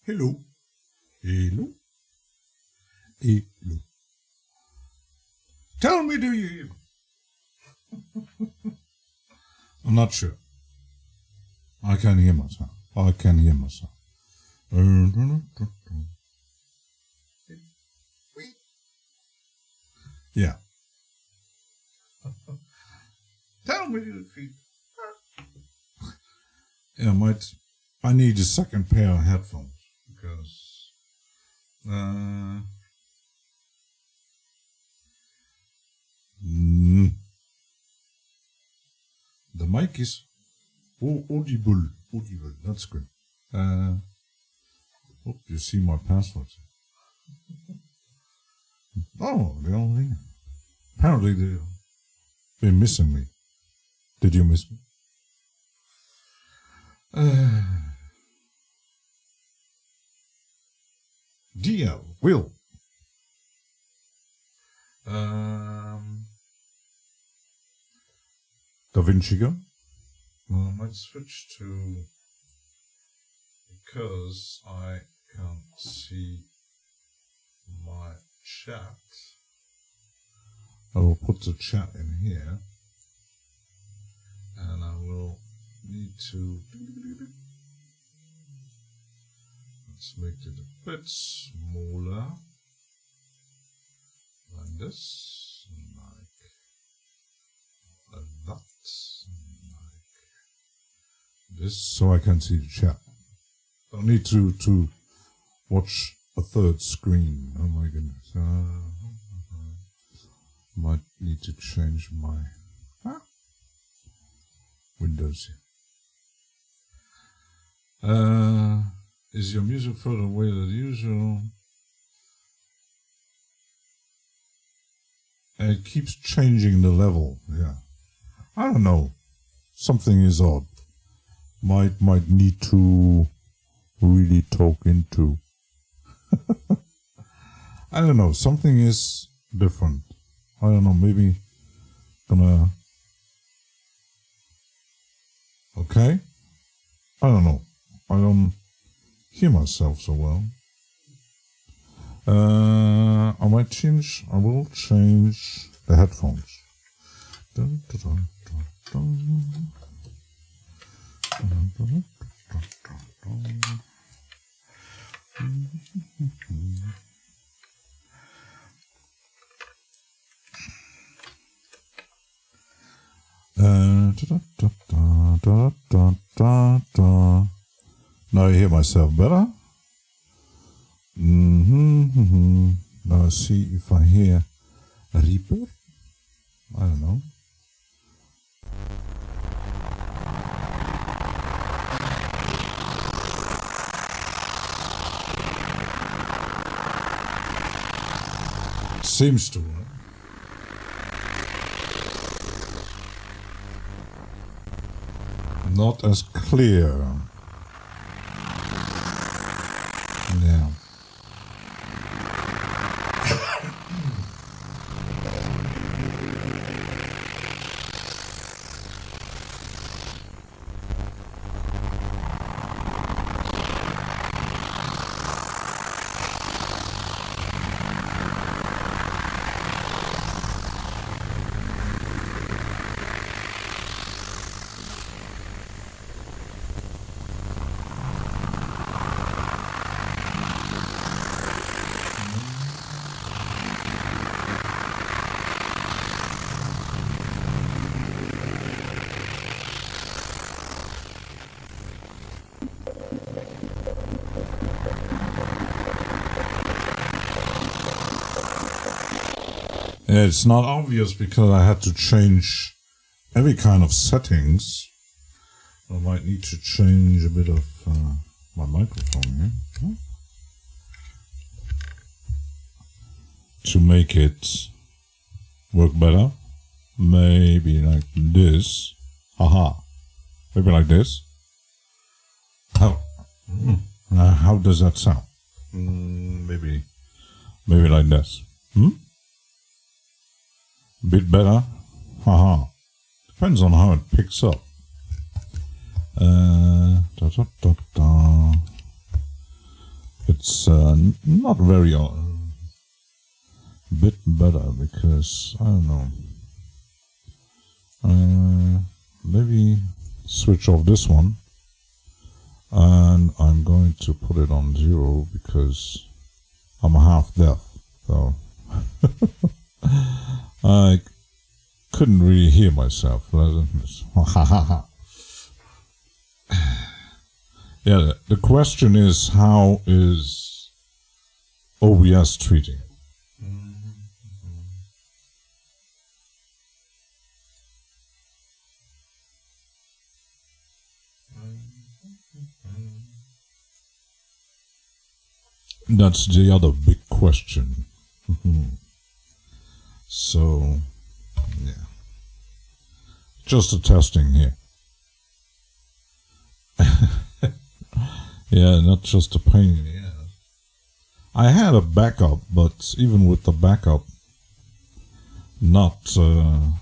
Hello. Hello. Hello. Tell me, do you hear me? I'm not sure. I can hear myself. I can hear myself. Yeah. Tell me, do you feel? Yeah, I need a second pair of headphones because the mic is audible. Audible. That's good. Hope you see my password. Oh, they all here. Apparently they've been missing me. Did you miss me? DL, Will. Da Vinci Go. Well, I might switch to, because I can't see my chat. I will put the chat in here, and I will need to, let's make it a bit smaller, like this, like that, like this, so I can see the chat. Don't need to watch a third screen. Oh my goodness. Might need to change my Windows here. Is your music further away than usual? And it keeps changing the level. Yeah, I don't know. Something is odd. Might need to really talk into. I don't know. Something is different. I don't know. Maybe gonna. Okay. I don't know. I don't hear myself so well. I will change the headphones. Dun, dun, dun, dun, dun. Now I hear myself better. Now see if I hear Reaper. I don't know. Seems to work. Not as clear. Yeah. It's not obvious because I had to change every kind of settings. I might need to change a bit of my microphone here to make it work better. Maybe like this. Haha. Maybe like this. How does that sound? Maybe like this. Bit better? Haha. Depends on how it picks up. it's not very bit better because I don't know. Maybe switch off this one, and I'm going to put it on 0 because I'm half deaf, so I couldn't really hear myself. Yeah, the question is, how is OBS treating it? That's the other big question. So, yeah. Just a testing here. Yeah, not just a pain in the ass. I had a backup, but even with the backup, not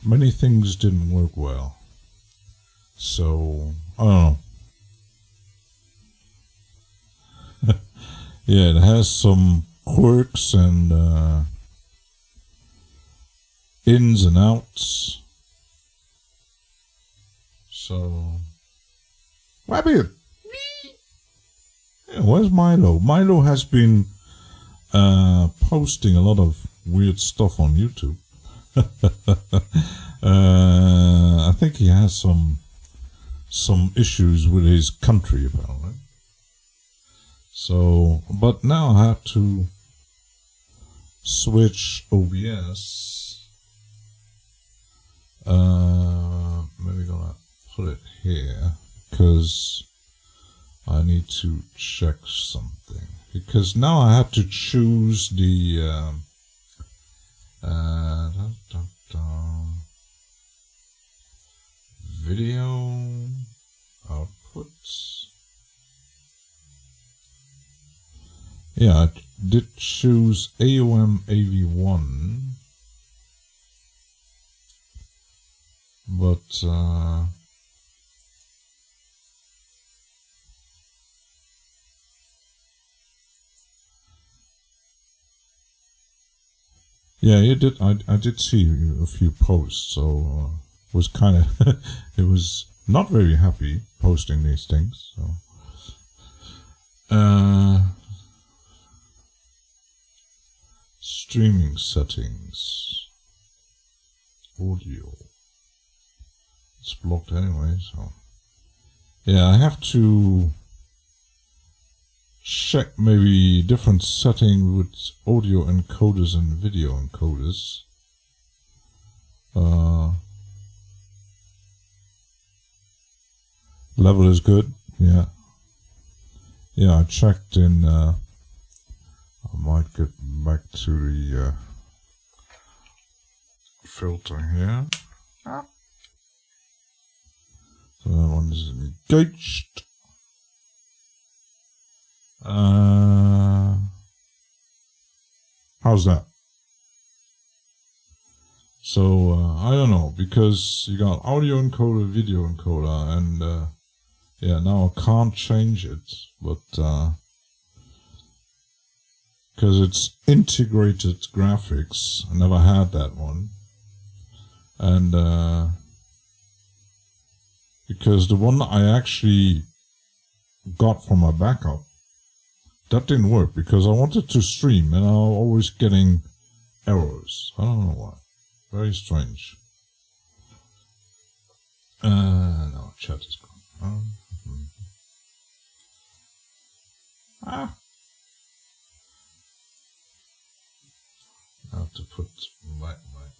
many things didn't work well. So, I don't know. Yeah, it has some quirks and ins and outs. So, Rabbit! Yeah, where's Milo? Milo has been posting a lot of weird stuff on YouTube. I think he has some issues with his country, apparently. So, but now I have to switch OBS. Maybe gonna put it here because I need to check something. Because now I have to choose the video outputs. Yeah, I did choose AOM AV1, but yeah, it did. I did see a few posts, so was kind of it was not very happy posting these things. So. Streaming settings, audio. It's blocked anyway, so yeah, I have to check maybe different settings with audio encoders and video encoders. Level is good, yeah. Yeah, I checked in. I might get back to the filter here. So that one is engaged. How's that? So I don't know, because you got audio encoder, video encoder, and yeah, now I can't change it, but because it's integrated graphics. I never had that one. And because the one I actually got from my backup, that didn't work because I wanted to stream and I'm always getting errors. I don't know why. Very strange. No, chat is gone. I have to put my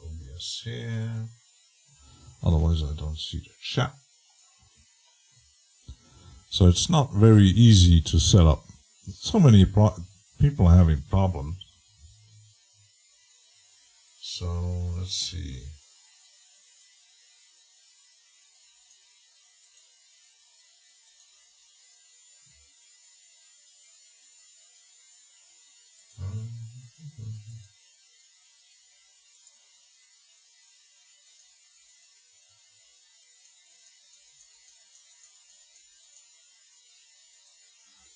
OBS here. Otherwise I don't see the chat. So it's not very easy to set up. So many people are having problems. So let's see.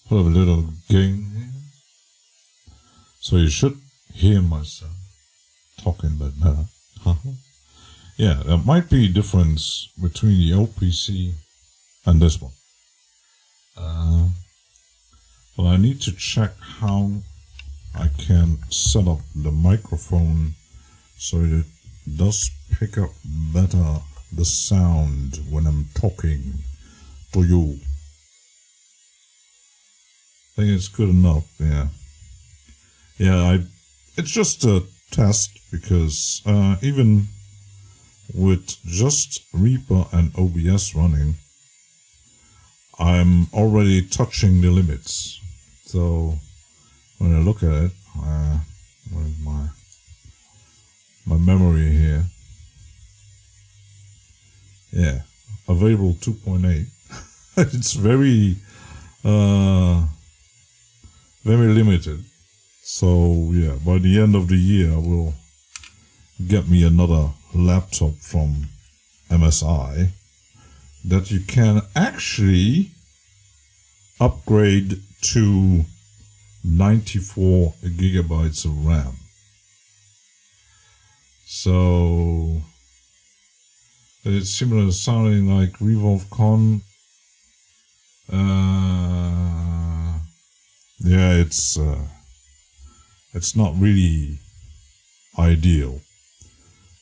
Put a little gain here. So you should hear myself talking a bit better. Yeah, there might be a difference between the old PC and this one. But I need to check how I can set up the microphone so it does pick up better the sound when I'm talking to you. I think it's good enough, yeah. Yeah, it's just a test because even with just Reaper and OBS running, I'm already touching the limits. So when I look at it, where's my memory here? Yeah, available 2.8. It's very limited. So yeah, by the end of the year, I will get me another laptop from MSI that you can actually upgrade to 94 gigabytes of RAM. So it's similar sounding like RevolveCon. Yeah, it's not really ideal.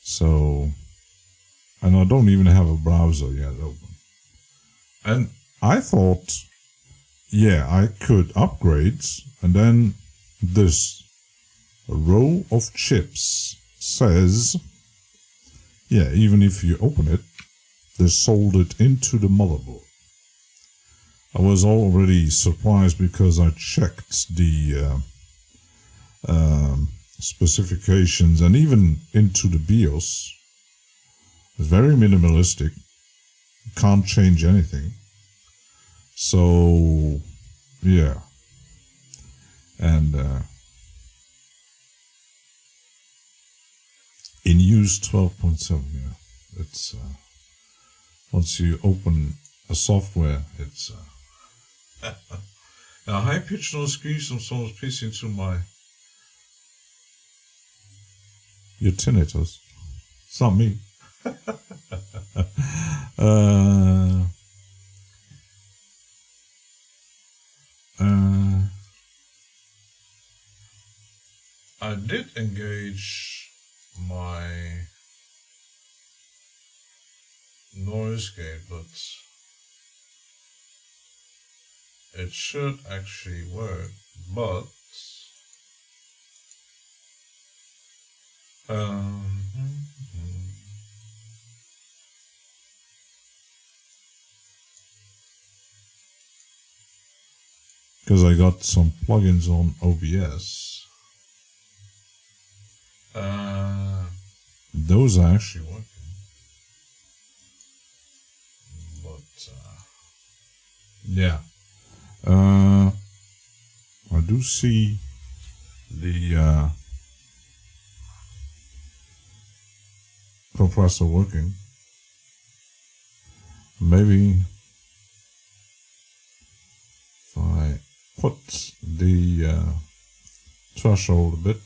So, and I don't even have a browser yet open. And I thought, yeah, I could upgrade, and then this row of chips says, yeah, even if you open it, they sold it into the motherboard. I was already surprised because I checked the specifications and even into the BIOS. It's very minimalistic. Can't change anything. So, yeah. And in use 12.7, yeah. It's once you open a software, it's now high pitch no squeeze from someone's piece into my your tinnitus. It's not me. I did engage my noise gate, but it should actually work, but because I got some plugins on OBS. Those are actually working. But, yeah. I do see the compressor working. Maybe if I put the threshold a bit.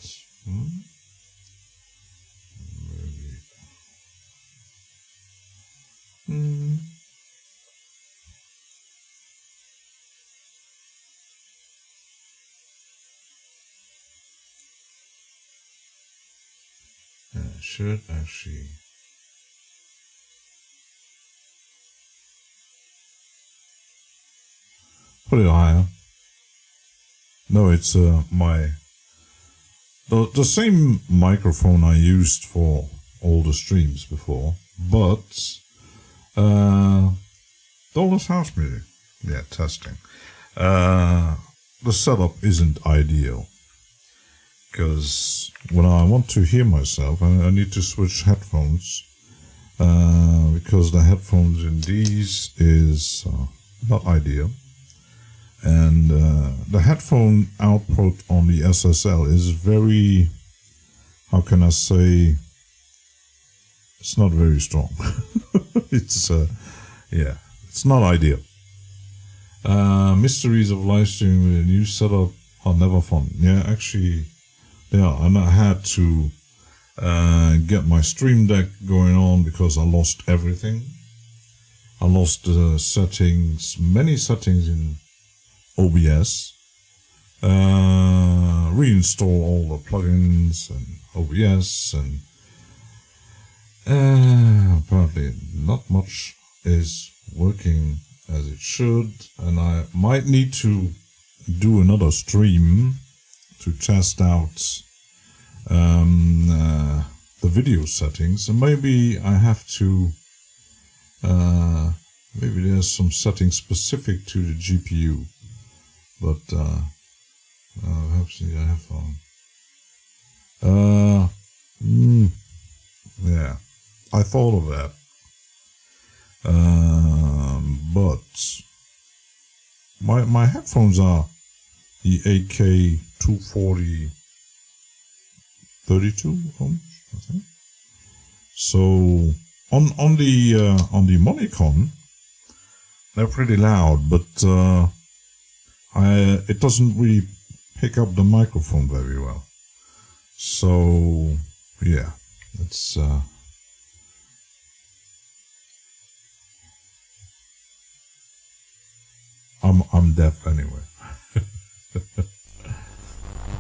Should actually put it higher. No, it's the same microphone I used for all the streams before, but Dollars House Music, yeah, testing. The setup isn't ideal because when I want to hear myself, I need to switch headphones because the headphones in these is not ideal. And the headphone output on the SSL is very, how can I say, it's not very strong. It's, yeah, it's not ideal. Mysteries of live streaming with a new setup are never fun. Yeah, actually, Yeah, and I had to get my Stream Deck going on because I lost everything. I lost settings, many settings in OBS. Reinstall all the plugins and OBS, and apparently not much is working as it should, and I might need to do another stream to test out the video settings, and maybe I have to maybe there's some settings specific to the GPU, but perhaps I have yeah, I thought of that, but my headphones are the AK 240 32 ohms, I think. So on the Monicon, they're pretty loud, but it doesn't really pick up the microphone very well. So yeah, it's I'm deaf anyway.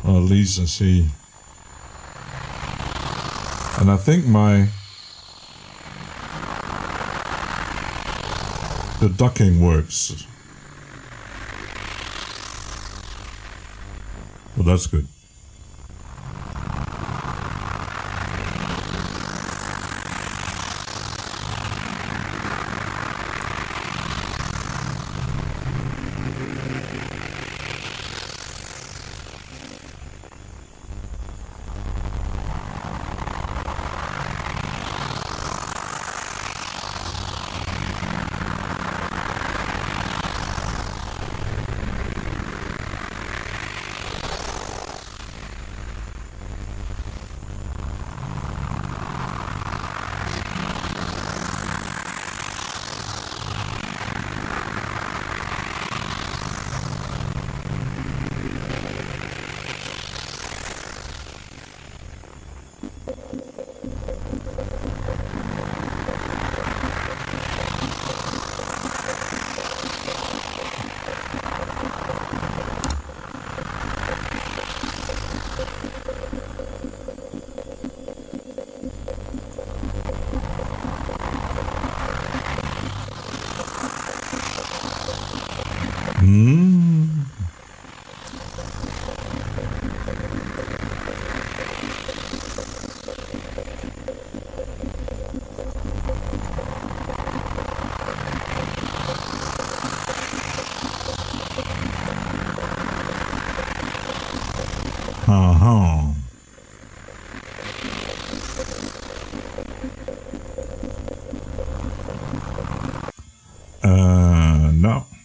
Well, at least I see, and I think the ducking works. Well, that's good.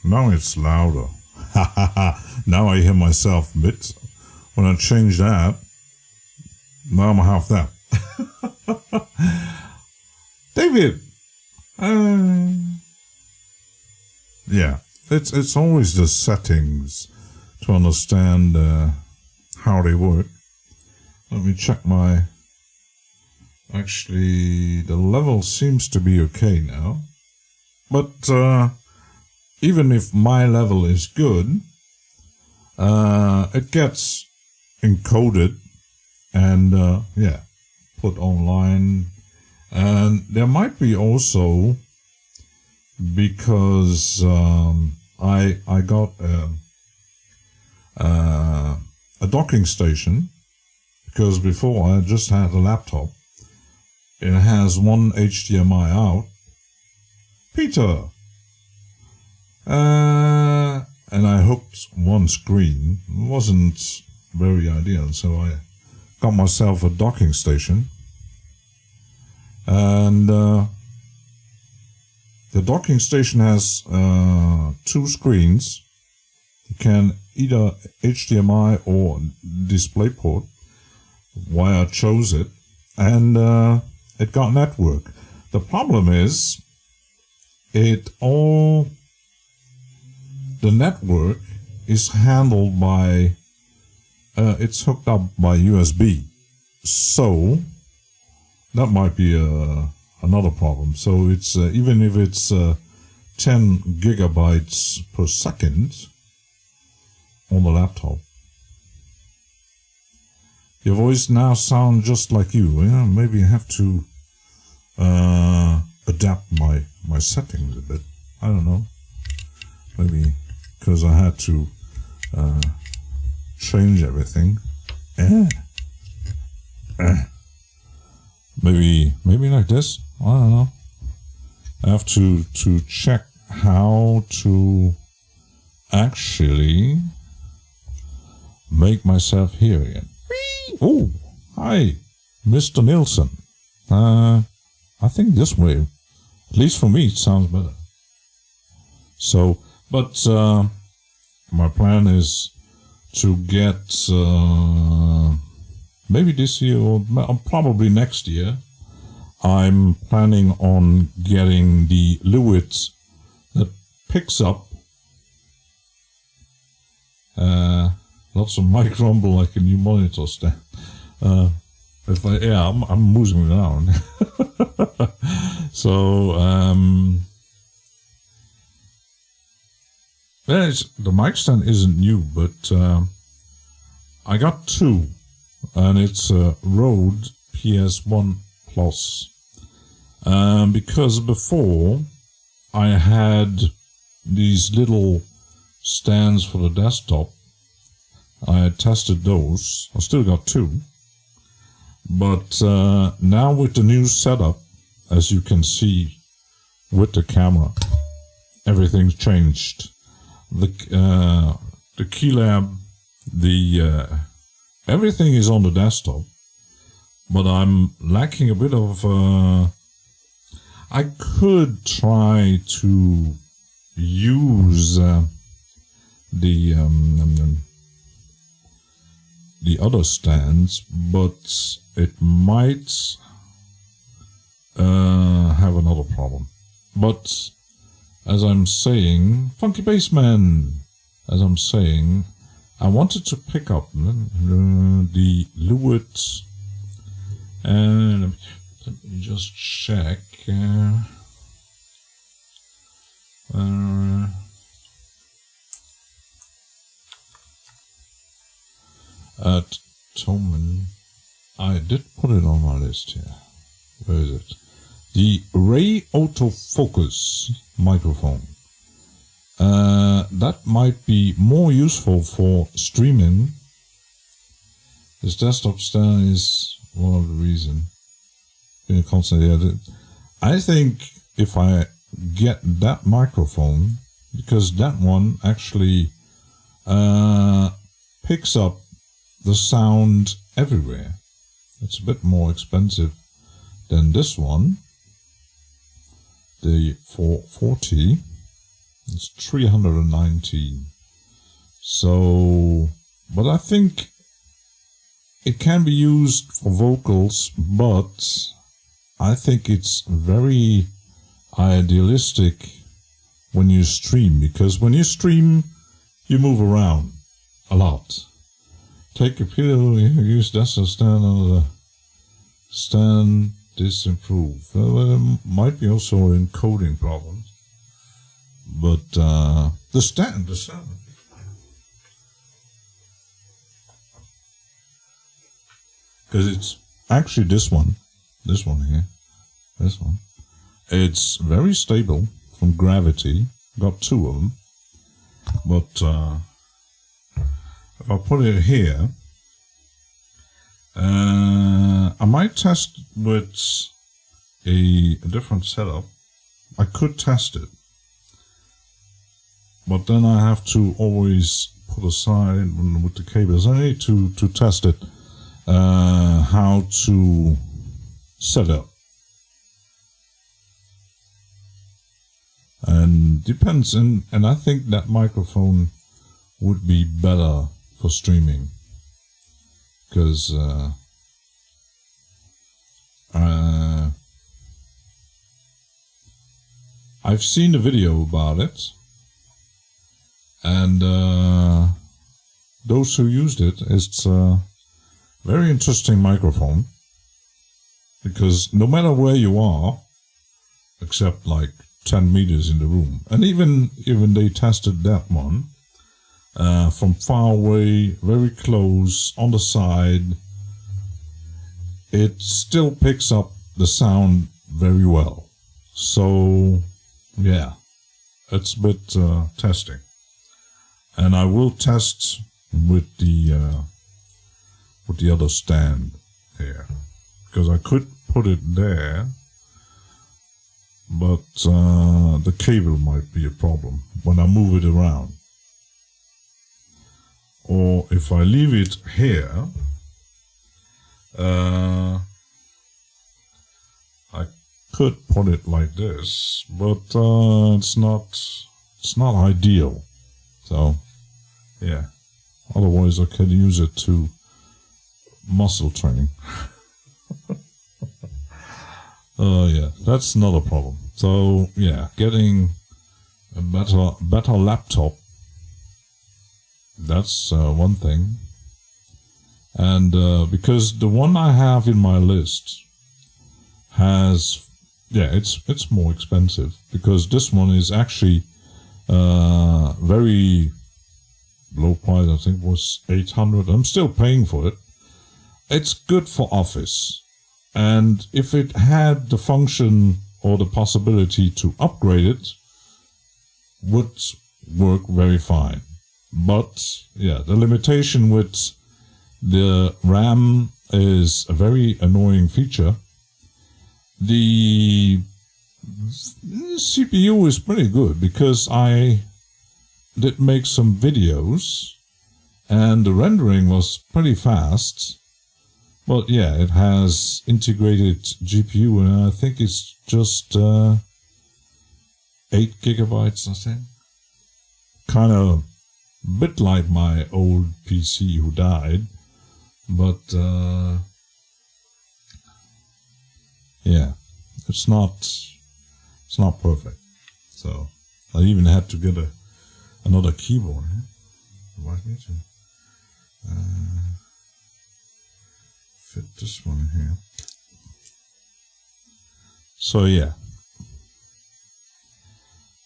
Now it's louder. Now I hear myself a bit. When I change that, now I'm half that. David! Yeah, it's always the settings to understand how they work. Let me check my... Actually, the level seems to be okay now. But even if my level is good, it gets encoded and yeah, put online. And there might be also, because I got a docking station, because before I just had a laptop. It has one HDMI out. Peter! And I hooked one screen. It wasn't very ideal, so I got myself a docking station. And the docking station has 2 screens. You can either HDMI or DisplayPort, why I chose it, and it got network. The problem is, the network is handled by it's hooked up by USB. So that might be another problem. So it's even if it's 10 gigabytes per second on the laptop, your voice now sounds just like you. Yeah, maybe I have to adapt my settings a bit. I don't know. Maybe because I had to change everything. Maybe like this. I don't know. I have to check how to actually make myself hear again. Oh, hi, Mr. Nielsen. I think this way, at least for me, it sounds better. So, but my plan is to get maybe this year or probably next year. I'm planning on getting the Lewitt that picks up lots of mic rumble like a new monitor stand. I'm moving around. So the mic stand isn't new, but I got two, and it's a Rode PS1 Plus. Because before I had these little stands for the desktop. I had tested those. I still got two. But now with the new setup, as you can see with the camera, everything's changed. The keylab, everything is on the desktop, but I'm lacking a bit of. I could try to use the other stands, but it might have another problem. But as I'm saying, Funky Bassman, as I'm saying, I wanted to pick up the Lewitt, and let me just check. At Toman, I did put it on my list here. Where is it? The Ray Autofocus microphone. That might be more useful for streaming. This desktop stand is one of the reasons. I think if I get that microphone, because that one actually picks up the sound everywhere. It's a bit more expensive than this one. The 440, it's 319. So, but I think it can be used for vocals, but I think it's very idealistic when you stream, because when you stream, you move around a lot. Take a pillow, use that to stand on the stand, disimprove. There might be also encoding problems, but the stand. Because it's actually this one here. It's very stable from gravity. Got two of them. But if I put it here, I might test with a different setup. I could test it. But then I have to always put aside with the cables. I need to test it. How to set up, and depends, and I think that microphone would be better for streaming, because I've seen a video about it, and those who used it, it's a very interesting microphone, because no matter where you are, except like 10 meters in the room, and even they tested that one, from far away, very close, on the side, it still picks up the sound very well. So yeah, it's a bit testing, and I will test with the other stand here, because I could put it there, but the cable might be a problem when I move it around. Or if I leave it here, I could put it like this, but it's not ideal. So yeah, otherwise I can use it to muscle training. Yeah, that's not a problem. So yeah, getting a better laptop, that's one thing. And because the one I have in my list has, yeah, it's more expensive, because this one is actually very low price. I think it was 800. I'm still paying for it. It's good for office, and if it had the function or the possibility to upgrade it, would work very fine. But yeah, the limitation with the RAM is a very annoying feature. The CPU is pretty good, because I did make some videos and the rendering was pretty fast. But yeah, it has integrated GPU, and I think it's just 8 gigabytes, I think. Kind of a bit like my old PC who died, but yeah, it's not perfect. So I even had to get another keyboard. Right, me to fit this one here. So yeah,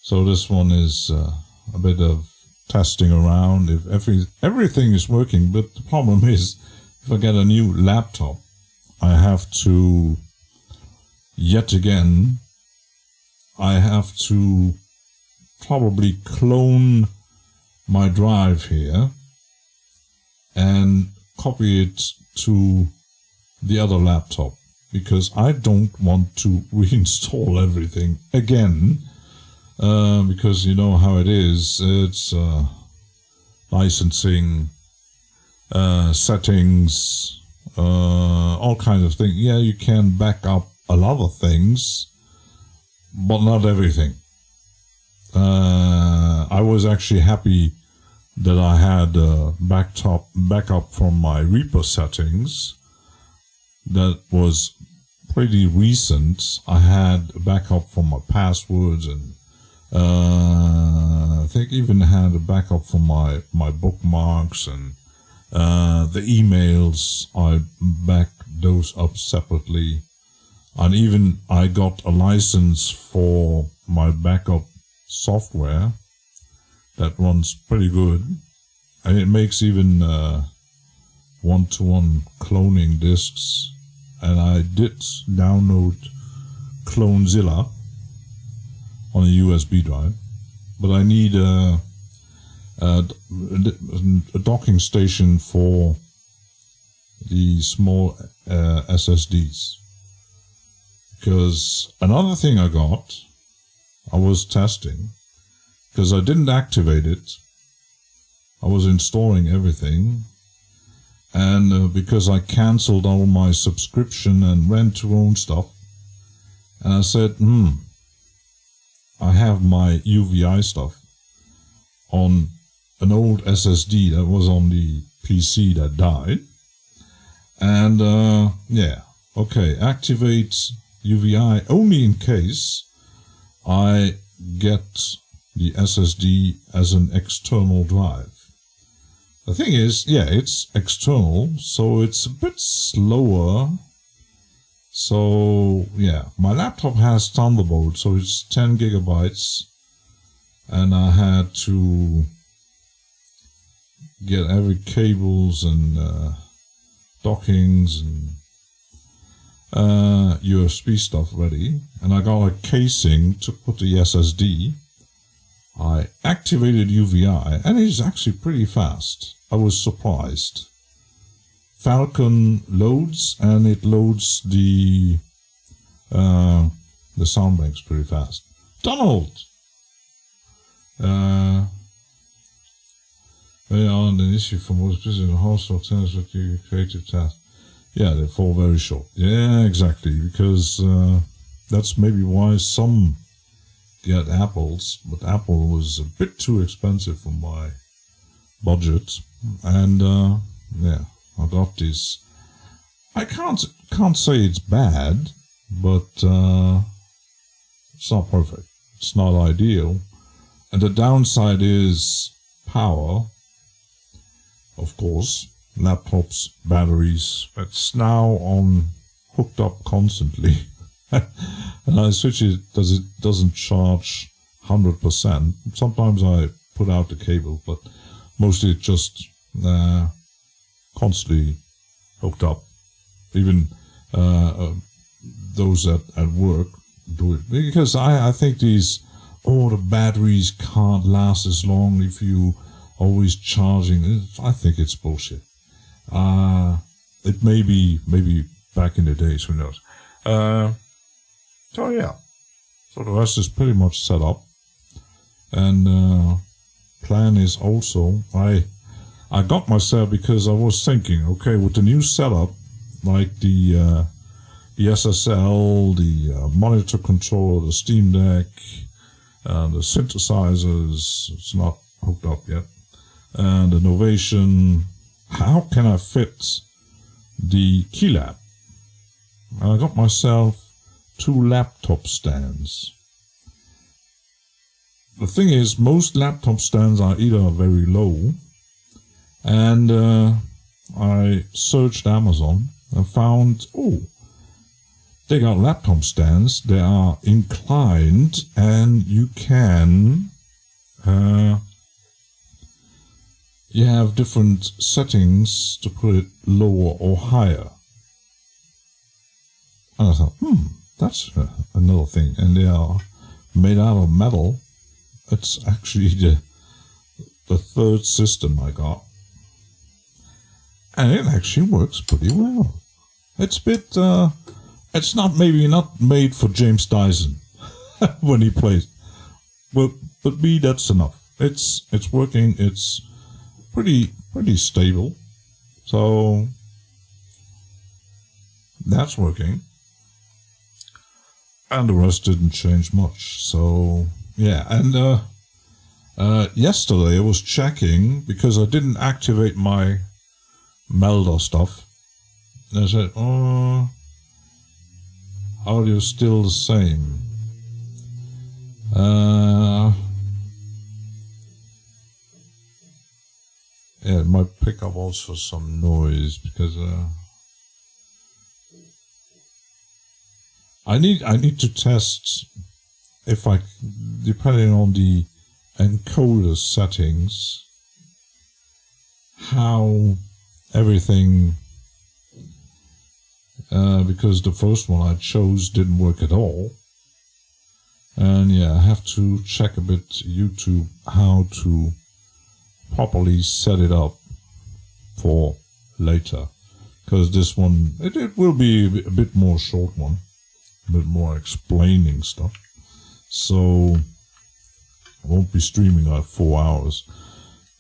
so this one is a bit of testing around if everything is working. But the problem is, if I get a new laptop, I have to yet again, I have to probably clone my drive here and copy it to the other laptop, because I don't want to reinstall everything again, because you know how it is. It's licensing, settings, all kinds of things. Yeah, you can back up a lot of things, but not everything. I was actually happy that I had a backup from my Reaper settings. That was pretty recent. I had a backup from my passwords, and I think even had a backup from my bookmarks, and the emails. I backed those up separately, and even I got a license for my backup software that runs pretty good, and it makes even one-to-one cloning disks. And I did download CloneZilla on a USB drive, but I need a docking station for the small SSDs. Because another thing I got, I was testing, because I didn't activate it. I was installing everything. And because I cancelled all my subscription and rent-to-own stuff, and I said, I have my UVI stuff on an old SSD that was on the PC that died. And yeah, okay, activate UVI only in case I get the SSD as an external drive. The thing is, yeah, it's external, so it's a bit slower. So, yeah, my laptop has Thunderbolt, so it's 10 gigabytes. And I had to get every cables and dockings and USB stuff ready. And I got a casing to put the SSD. I activated UVI, and it's actually pretty fast. I was surprised. Falcon loads, and it loads the sound banks pretty fast. Donald! They are an issue for most busy in household tenants with the creative task. Yeah, they fall very short. Yeah, exactly, because that's maybe why some get Apples, but Apple was a bit too expensive for my budget, and yeah, I got this. I can't say it's bad, but it's not perfect. It's not ideal, and the downside is power. Of course, laptops, batteries. It's now hooked up constantly. And I switch it, it doesn't charge 100%. Sometimes I put out the cable, but mostly it just constantly hooked up. Even those at work do it. Because I think the batteries can't last as long if you always charging. I think it's bullshit. It may be maybe back in the days, who knows. So yeah, so the rest is pretty much set up, and plan is also I got myself, because I was thinking, okay, with the new setup, like the SSL, the monitor controller, the Steam Deck, the synthesizers, it's not hooked up yet, and the Novation. How can I fit the keylab? And I got myself 2 laptop stands. The thing is, most laptop stands are either very low, and I searched Amazon and found, they got laptop stands. They are inclined, and you can you have different settings to put it lower or higher. And I thought, that's another thing. And they are made out of metal. It's actually the third system I got. And it actually works pretty well. It's a bit, it's maybe not made for James Dyson when he plays. But me, that's enough. It's working. It's pretty stable. So that's working. And the rest didn't change much. So yeah, and yesterday I was checking, because I didn't activate my Melder stuff. And I said, audio still the same. Yeah, it might pick up also some noise, because I need to test if depending on the encoder settings, how everything, because the first one I chose didn't work at all. And yeah, I have to check a bit YouTube how to properly set it up for later, because this one, it will be a bit more short one, a bit more explaining stuff, so I won't be streaming like 4 hours,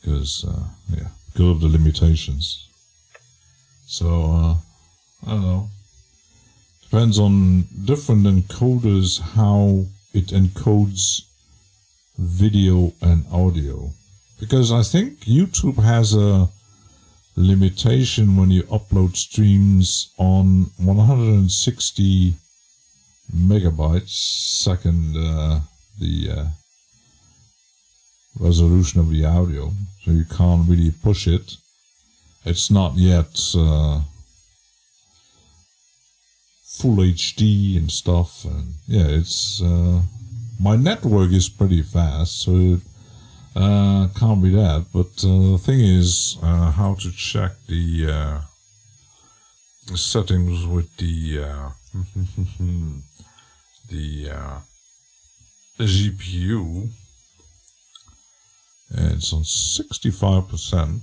because because of the limitations. So I don't know, depends on different encoders how it encodes video and audio. Because I think YouTube has a limitation when you upload streams on 160 megabytes second, resolution of the audio, so you can't really push it. It's not yet full HD and stuff, and yeah, it's my network is pretty fast, so it can't be that. But the thing is how to check the settings with the the GPU. It's on 65%.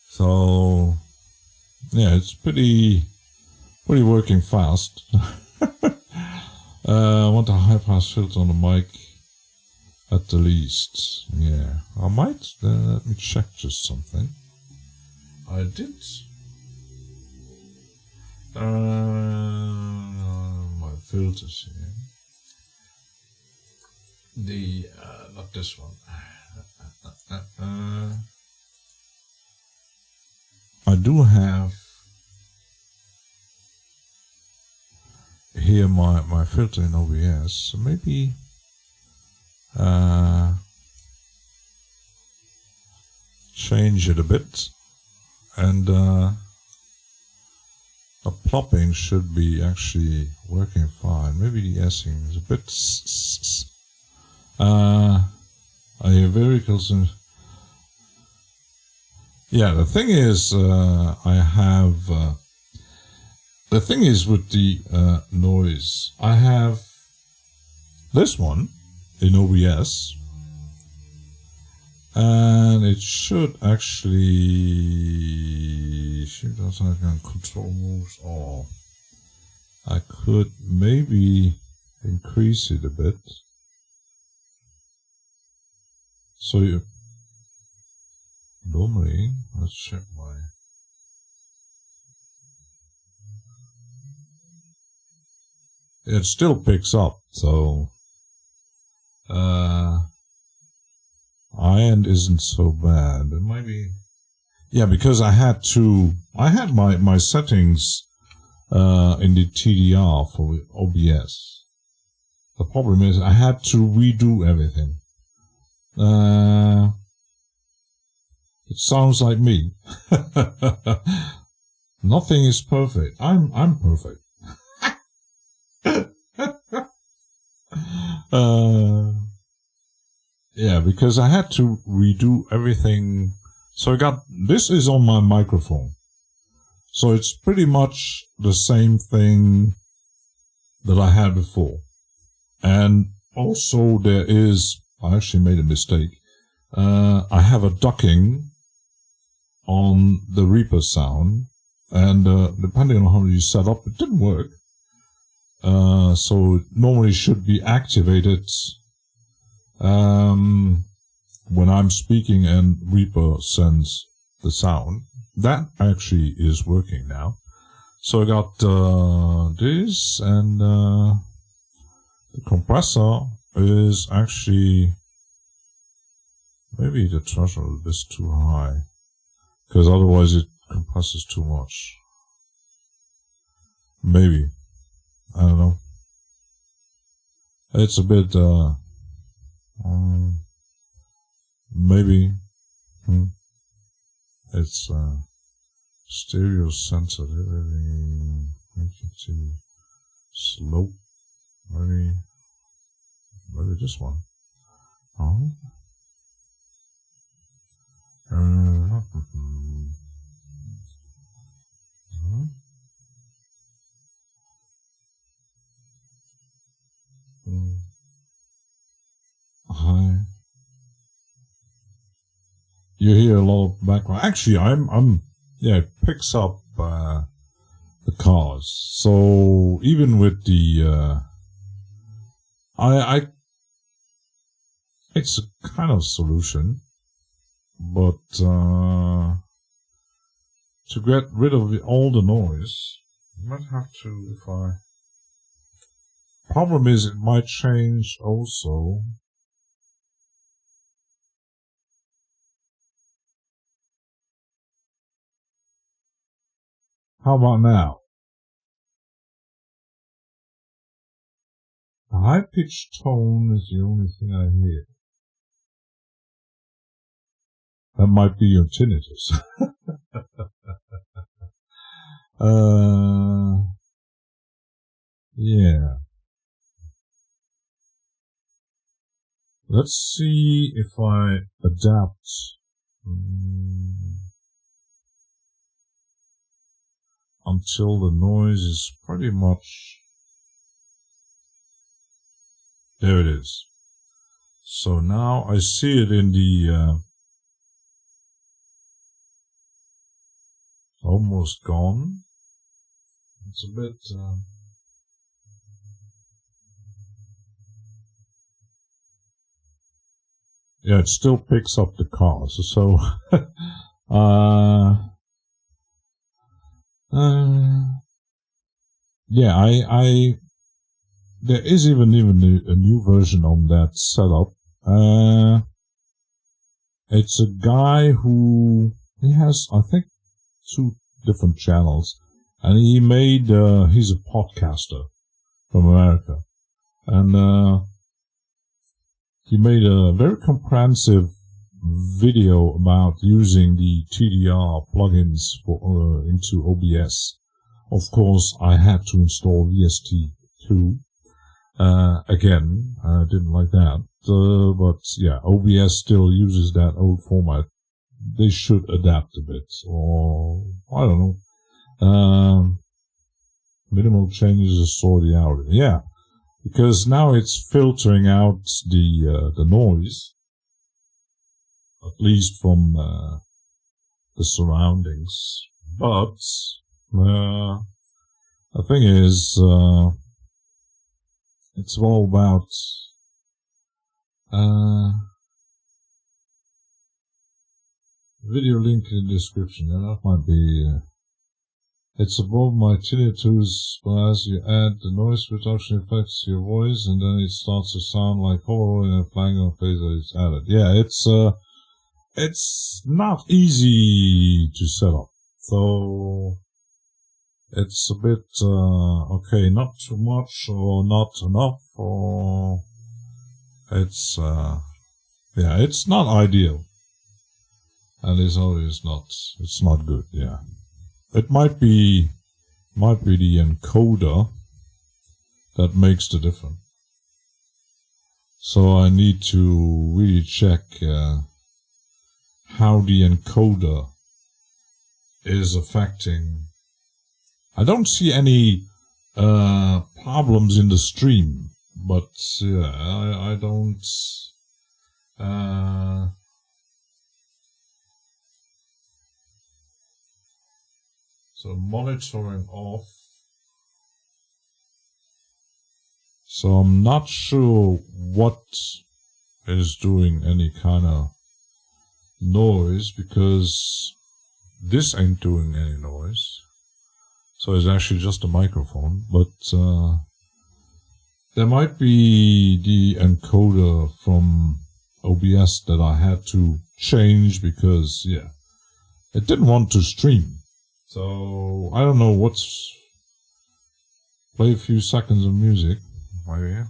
So yeah, it's pretty working fast. I want a high pass filter on the mic at the least. Yeah, I might. Let me check just something. I did. My filters here. The not this one. I do have here my filter in OBS, so maybe change it a bit, and the plopping should be actually working fine. Maybe the S-ing is a bit I hear very close. Yeah, the thing is, the thing is with the noise, I have this one in OBS, and it should actually, I can control moves, or I could maybe increase it a bit. So normally, let's check my. It still picks up, so high-end isn't so bad. It might be, yeah, because I had my settings in the TDR for OBS. The problem is I had to redo everything. It sounds like me. Nothing is perfect. I'm perfect. Yeah, because I had to redo everything. So I got, this is on my microphone. So it's pretty much the same thing that I had before. And also there is, I actually made a mistake. I have a ducking on the Reaper sound, and depending on how you set up, it didn't work. So it normally should be activated when I'm speaking and Reaper sends the sound. That actually is working now. So I got this, and the compressor is actually, maybe the threshold is too high, because otherwise it compresses too much. Maybe. I don't know. It's a bit, maybe. It's stereo sensitivity, frequency, slope. Maybe this one. Oh. Hi. You hear a lot of background. Actually, yeah, it picks up the cars. So even with the it's a kind of solution, but to get rid of all the noise, you might have to, if I. Problem is, it might change also. How about now? The high-pitched tone is the only thing I hear. That might be your tinnitus. Yeah. Let's see if I adapt. Until the noise is pretty much... There it is. So now I see it in the... almost gone. It's a bit... yeah, it still picks up the cars. So... yeah, there is even a new version on that setup. It's a guy who, he has, I think, 2 different channels, and he made, he's a podcaster from America, and, he made a very comprehensive video about using the TDR plugins for, into OBS. Of course, I had to install VST2. Again, I didn't like that. But yeah, OBS still uses that old format. They should adapt a bit, or I don't know. Minimal changes to sort the out. Yeah, because now it's filtering out the noise, at least from the surroundings. But the thing is, it's all about video link in the description. Yeah, that might be. It's above my tinnitus, but as you add the noise reduction effects to your voice, and then it starts to sound like hollow in a flank of phase that it's added. Yeah, it's not easy to set up. So it's a bit okay, not too much or not enough, or it's yeah, it's not ideal, and it's always not. It's not good. Yeah, it might be the encoder that makes the difference. So I need to really check how the encoder is affecting. I don't see any problems in the stream, but yeah, I don't. So monitoring off. So I'm not sure what is doing any kind of noise, because this ain't doing any noise. So it's actually just a microphone, but there might be the encoder from OBS that I had to change because, yeah, it didn't want to stream. So I don't know what's... Play a few seconds of music. Right here.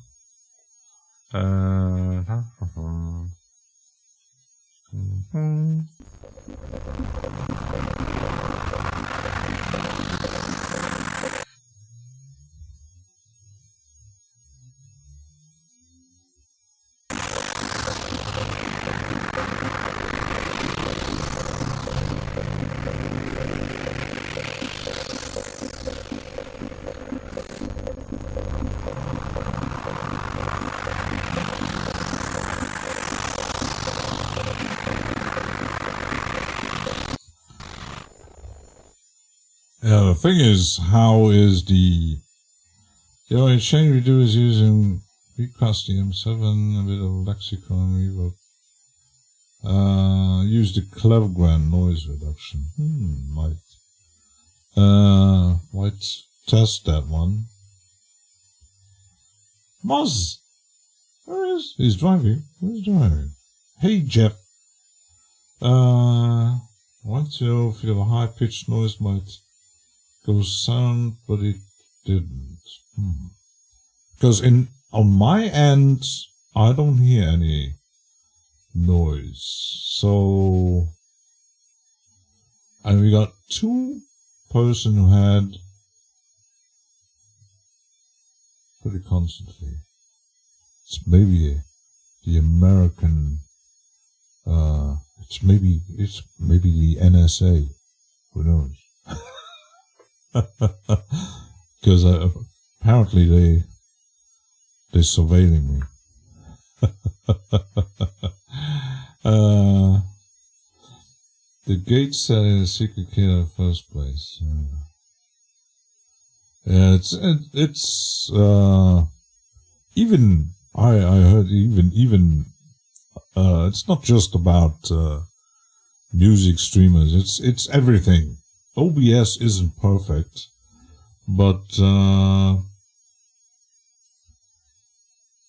Yeah, the thing is, how is the only change we do is using recast the M7, a bit of lexicon reverb. Use the Clevgran noise reduction. Might test that one. Moz! Where is he's driving? Who's driving? Hey Jeff. Want to know if you have a high pitched noise might go sound, but it didn't. Because on my end, I don't hear any noise. So And we got two person who had pretty constantly. It's maybe the American, it's maybe the NSA. Who knows? Because apparently they're surveilling me. The gate said a secret key in the first place. Yeah, it's even I heard even it's not just about music streamers. It's everything. OBS isn't perfect, but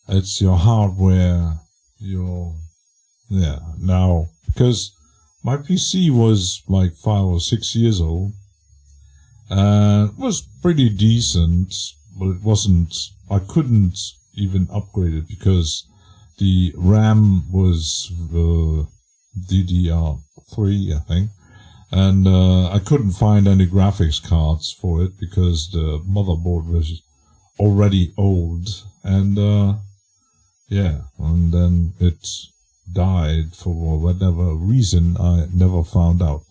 it's your hardware. Now, because my PC was like 5 or 6 years old, and it was pretty decent, but it wasn't. I couldn't even upgrade it because the RAM was DDR3, I think, and I couldn't find any graphics cards for it because the motherboard was already old, and and then it died for whatever reason. I never found out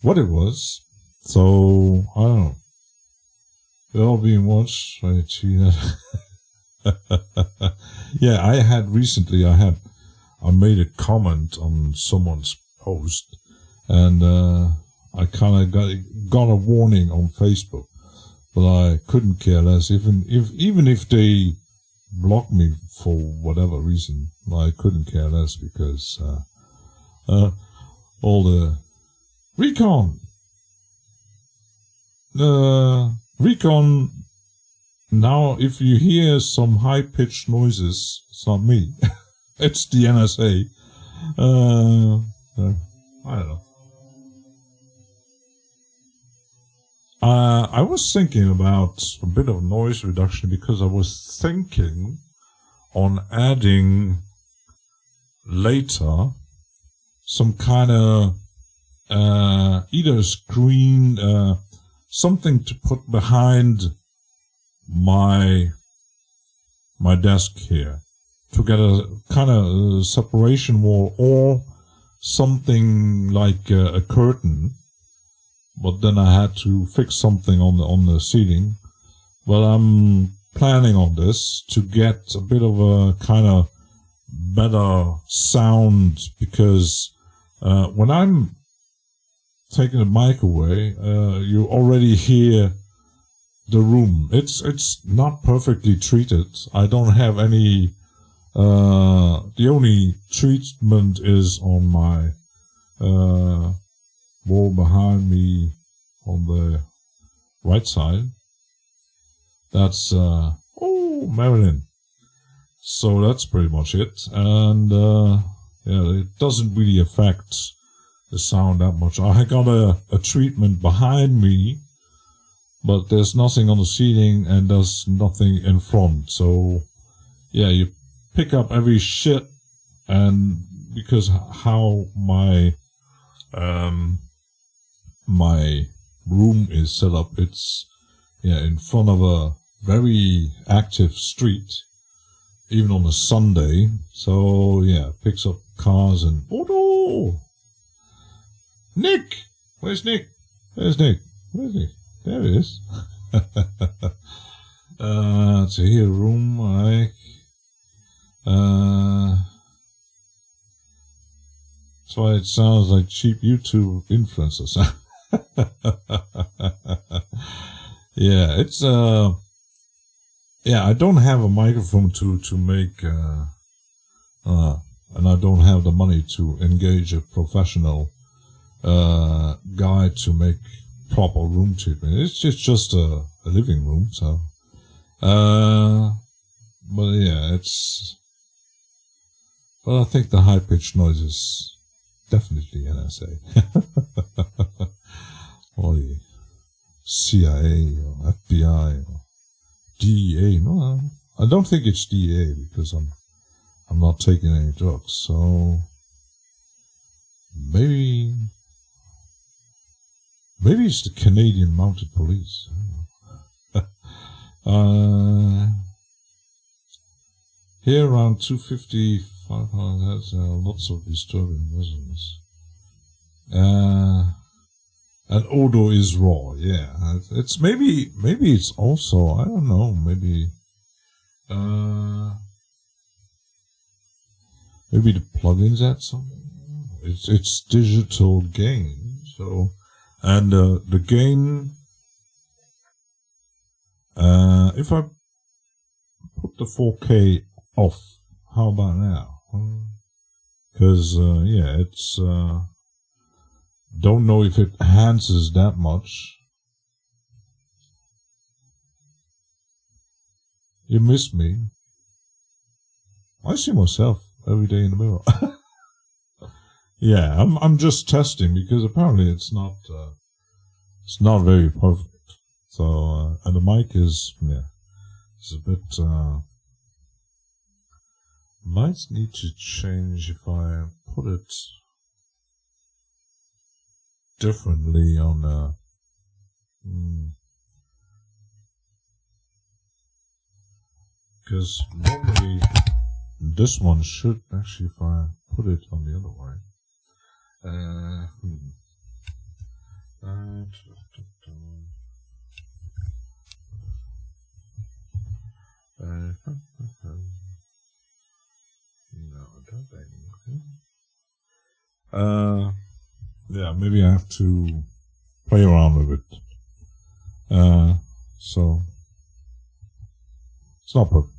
what it was, so I don't know. They're all being watched. I see that. Yeah, I made a comment on someone's post, and I kind of got a warning on Facebook, but I couldn't care less. Even if they blocked me for whatever reason, I couldn't care less because all the recon. Now, if you hear some high-pitched noises, it's not me. It's the NSA. I don't know. I was thinking about a bit of noise reduction because I was thinking on adding later some kind of either a screen, something to put behind my desk here to get a kind of separation wall or something like a curtain. But then I had to fix something on the ceiling. But I'm planning on this to get a bit of a kind of better sound because when I'm taking the mic away, you already hear the room. It's not perfectly treated. I don't have any. The only treatment is on my wall behind me on the right side. That's Marilyn. So that's pretty much it. And it doesn't really affect the sound that much. I got a treatment behind me, but there's nothing on the ceiling and there's nothing in front. So yeah, you pick up every shit, and because how my my room is set up, it's in front of a very active street, even on a Sunday. So yeah, picks up cars and Nick, where's Nick? There's Nick. Where's Nick? There he is. So here, room like. That's why it sounds like cheap YouTube influencers. Yeah, it's I don't have a microphone to make and I don't have the money to engage a professional guy to make proper room treatment. It's just a living room, so but yeah, but I think the high-pitched noise is definitely NSA. Or the CIA or FBI or DEA. No, I don't think it's DEA because I'm not taking any drugs. So maybe Maybe it's the Canadian Mounted Police. Here around 250, 500 has lots of disturbing resonance. And odor is raw, yeah. It's maybe it's also, I don't know, maybe the plugins add something. It's digital gain, so, and the gain, if I put the 4K off, how about now? Because, yeah, it's, don't know if it enhances that much. You miss me. I see myself every day in the mirror. Yeah, I'm just testing because apparently it's not very perfect. So, and the mic is, yeah, it's a bit, might need to change if I put it differently on because normally this one should actually, if I put it on the other way, yeah, maybe I have to play around with it. So it's not perfect.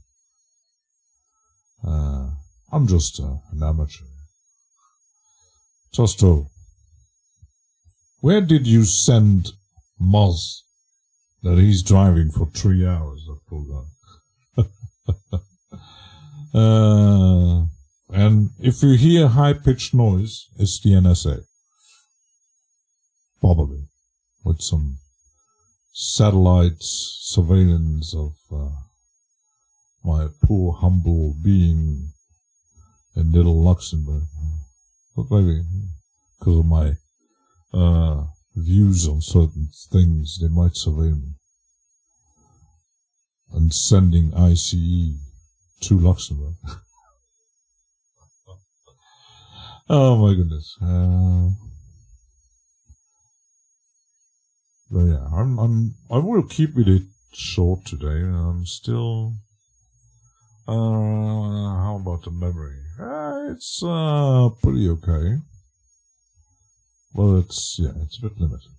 I'm just an amateur. Tosto, where did you send Moz that he's driving for 3 hours? That poor guy. And if you hear high-pitched noise, it's the NSA. Probably. With some satellite surveillance of my poor, humble being in little Luxembourg. But maybe because of my views on certain things, they might surveil me. And sending ICE to Luxembourg. Oh my goodness. But yeah, I will keep it short today. I'm still, how about the memory? It's, pretty okay. Well, it's, yeah, it's a bit limited.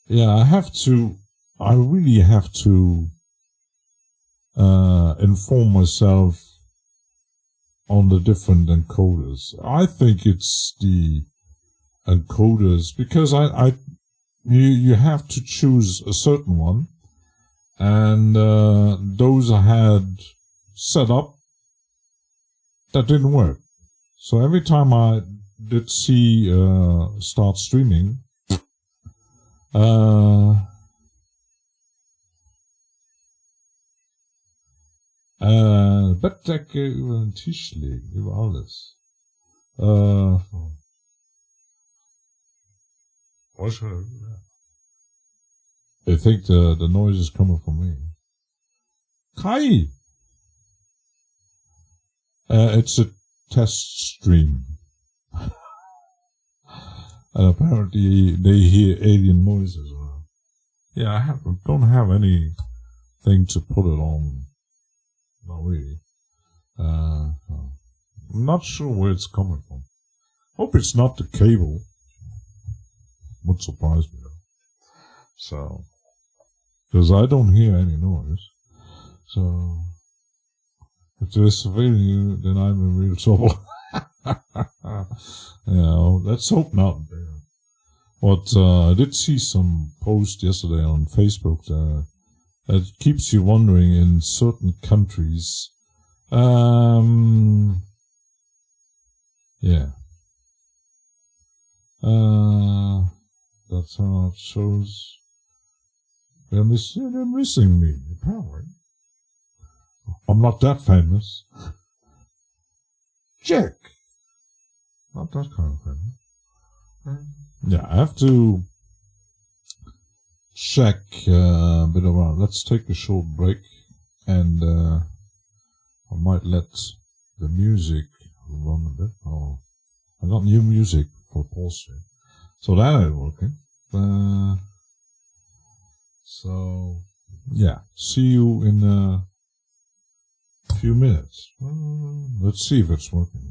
Yeah, I really have to, inform myself on the different encoders. I think it's the encoders because you have to choose a certain one, and those I had set up that didn't work. So every time I did see start streaming, Bettdecke über den Tisch legen, über alles. What should I do? I think the noise is coming from me. Kai! It's a test stream. And apparently they hear alien noises. Yeah, I don't have anything to put it on. Not really. I'm not sure where it's coming from. Hope it's not the cable. Would surprise me though. So, because I don't hear any noise. So, if they're surveilling you, then I'm in real trouble. Yeah, let's hope not. But I did see some post yesterday on Facebook that keeps you wondering in certain countries. Yeah. That's how it shows. They're missing me, apparently. I'm not that famous. check. Not that kind of thing. Yeah, I have to check a bit around. Let's take a short break, and I might let the music run a bit. Oh, I got new music for pause here. So that ain't working. So, yeah, see you in a few minutes. Let's see if it's working.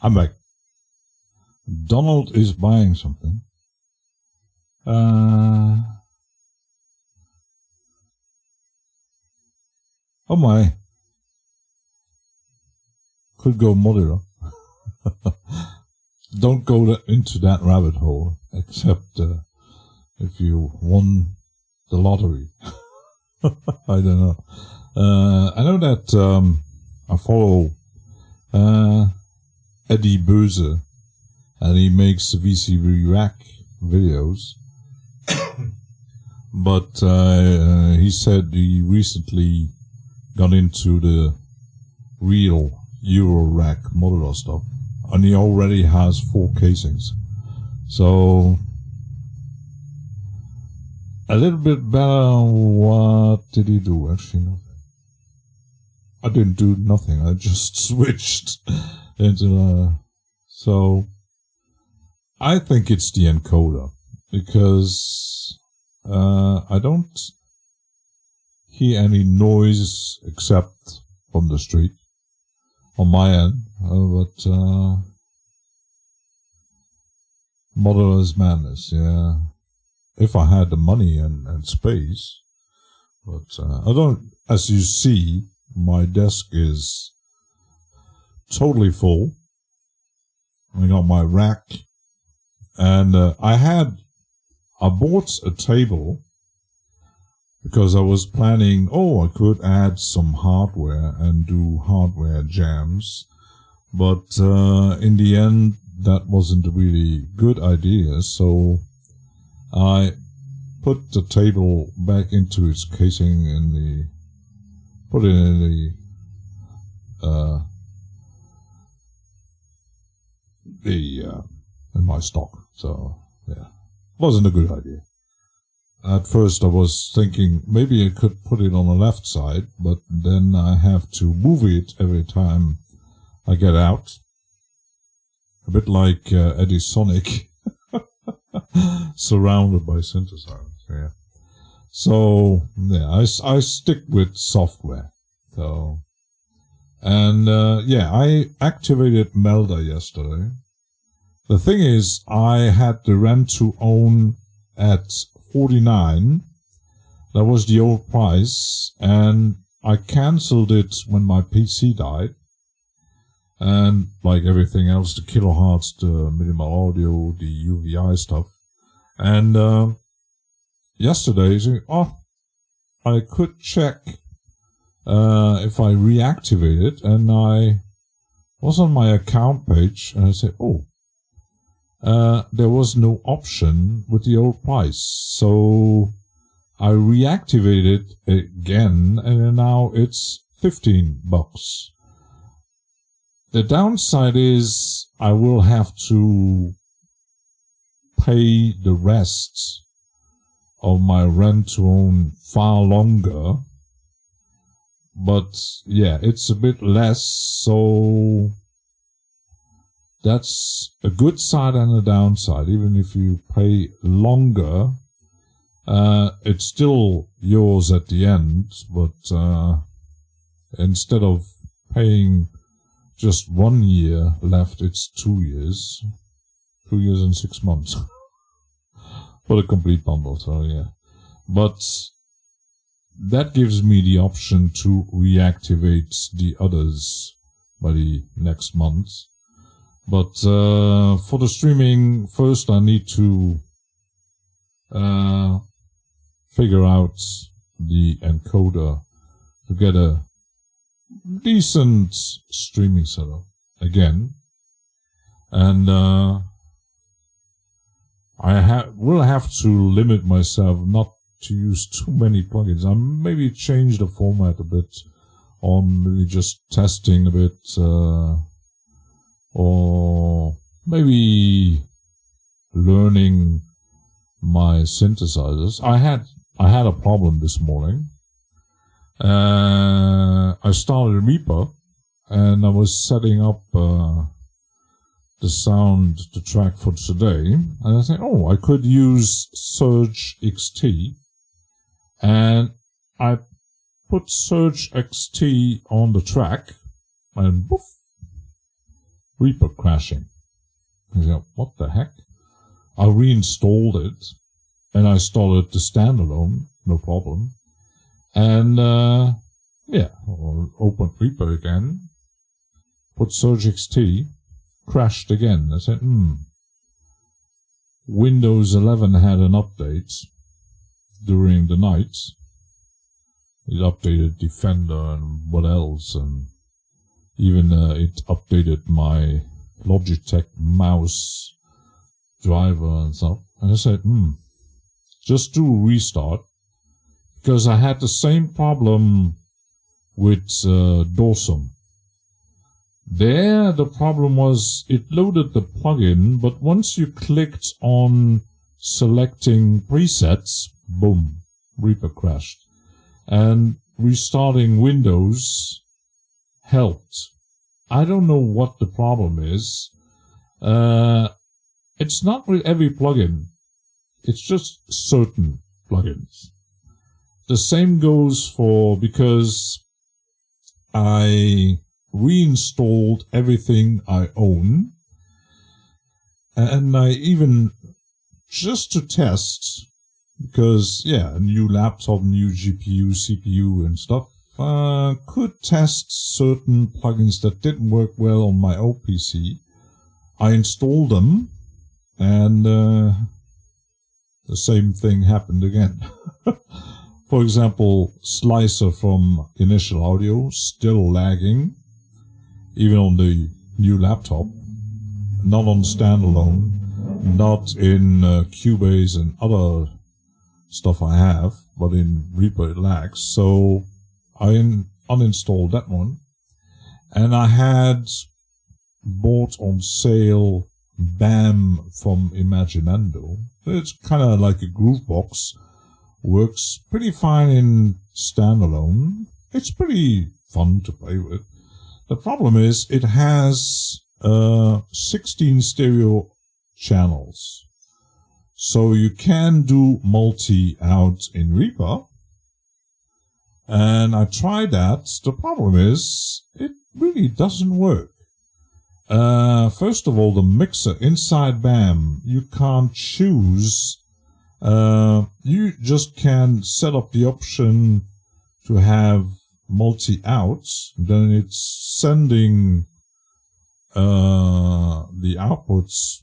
I'm back. Donald is buying something. Oh my. Could go modular. Don't go into that rabbit hole, except if you won the lottery. I don't know. I know that I follow Eddie Böse, and he makes VCV rack videos. but he said he recently got into the real Euro-rack modular stuff, and he already has 4 casings. So a little bit better. What did he do? Actually, nothing. I didn't do nothing. I just switched into so I think it's the encoder, because I don't hear any noise except from the street on my end, but modular is madness, yeah. If I had the money and space, but I don't. As you see, my desk is totally full. I got my rack, and I bought a table because I was planning, I could add some hardware and do hardware jams, but in the end, that wasn't a really good idea, so I put the table back into its casing put it in in my stock. So yeah, wasn't a good idea. At first I was thinking maybe I could put it on the left side, but then I have to move it every time I get out. A bit like Eddie Sonic, surrounded by synthesizers. Yeah. So yeah, I stick with software. So, and yeah, I activated Melda yesterday. The thing is, I had the rent to own at 49. That was the old price, and I cancelled it when my PC died. And like everything else, the kilohertz, the minimal audio, the UVI stuff. And yesterday, I could check if I reactivate it, and I was on my account page, and I said, there was no option with the old price. So I reactivated it again, and now it's $15. The downside is I will have to pay the rest of my rent to own far longer. But yeah, it's a bit less, so that's a good side and a downside. Even if you pay longer, it's still yours at the end, but instead of paying just 1 year left, it's 2 years. 2 years and 6 months. For the complete bundle, so yeah. But that gives me the option to reactivate the others by the next month. But for the streaming, first I need to figure out the encoder to get a decent streaming setup again. And I will have to limit myself not to use too many plugins. I maybe change the format a bit on maybe just testing a bit, or maybe learning my synthesizers. I had a problem this morning. I started Reaper, and I was setting up the track for today, and I said, I could use Surge XT, and I put Surge XT on the track, and poof, Reaper crashing. I said, what the heck? I reinstalled it, and I started the standalone, no problem. And yeah, I'll open Reaper again, put Surge XT, crashed again. I said, Windows 11 had an update during the night. It updated Defender and what else, and even it updated my Logitech mouse driver and stuff. And I said, just do a restart, because I had the same problem with Dorsum. There, the problem was it loaded the plugin, but once you clicked on selecting presets, boom, Reaper crashed. And restarting Windows helped. I don't know what the problem is. It's not with every plugin. It's just certain plugins. The same goes for, because I reinstalled everything I own, and I even, just to test, because yeah, a new laptop, new GPU, CPU and stuff, could test certain plugins that didn't work well on my old PC. I installed them, and the same thing happened again. For example, Slicer from Initial Audio, still lagging, even on the new laptop, not on standalone, not in Cubase and other stuff I have, but in Reaper it lags. So I uninstalled that one, and I had bought on sale BAM from Imaginando. It's kind of like a Groovebox. Works pretty fine in standalone. It's pretty fun to play with. The problem is it has 16 stereo channels. So you can do multi-out in Reaper. And I tried that. The problem is it really doesn't work. First of all, the mixer inside BAM, you can't choose. You just can set up the option to have multi-outs. Then it's sending the outputs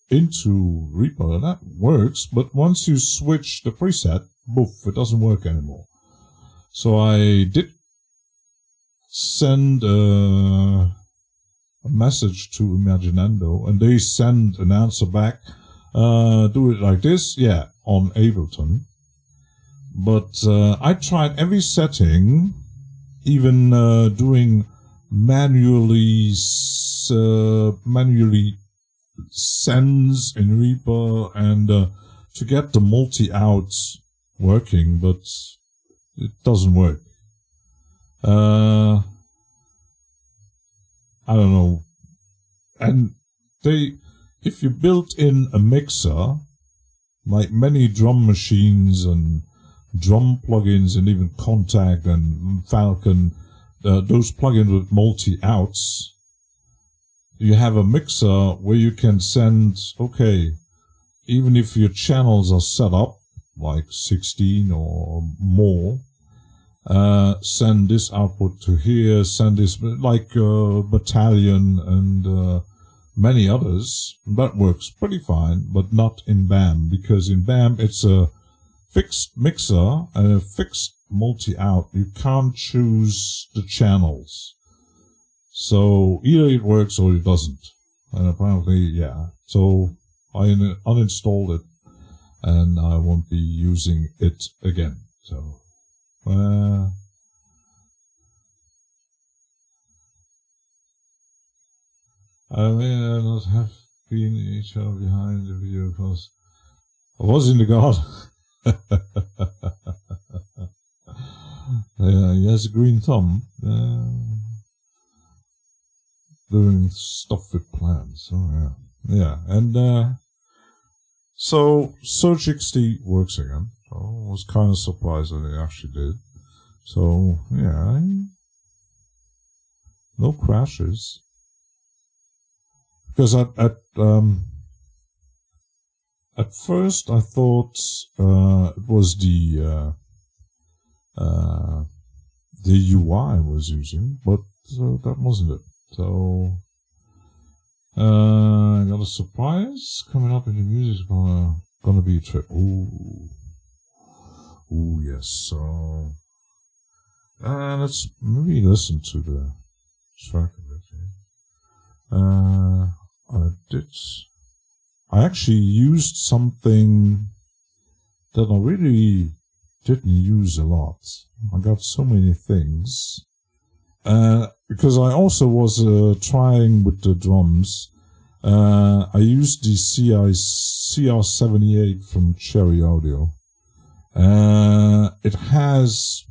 into Reaper. That works, but once you switch the preset, boof, it doesn't work anymore. So I did send a message to Imaginando, and they send an answer back. Do it like this, yeah, on Ableton. But I tried every setting, even doing manually sends in Reaper, and to get the multi-outs working, but it doesn't work. I don't know. And if you built in a mixer, like many drum machines and drum plugins and even Contact and Falcon, those plugins with multi-outs, you have a mixer where you can send, okay, even if your channels are set up, like 16 or more, send this output to here, send this, like Battalion and many others. That works pretty fine, but not in BAM, because in BAM it's a fixed mixer and a fixed multi-out. You can't choose the channels. So either it works or it doesn't. And apparently, yeah. So I uninstalled it, and I won't be using it again. So, I may not have been each other behind the video because I was in the garden. Yeah, he has a green thumb. Doing stuff with plants. Oh, yeah. Yeah, and so Surge XD works again. So I was kind of surprised that it actually did. So, yeah. No crashes. Because at first I thought it was the UI I was using, but that wasn't it. So I got a surprise coming up in the music. It's gonna be a trip. Ooh, yes. So let's maybe listen to the track a bit here. I actually used something that I really didn't use a lot. I got so many things. Because I also was trying with the drums. I used the CR78 from Cherry Audio. It has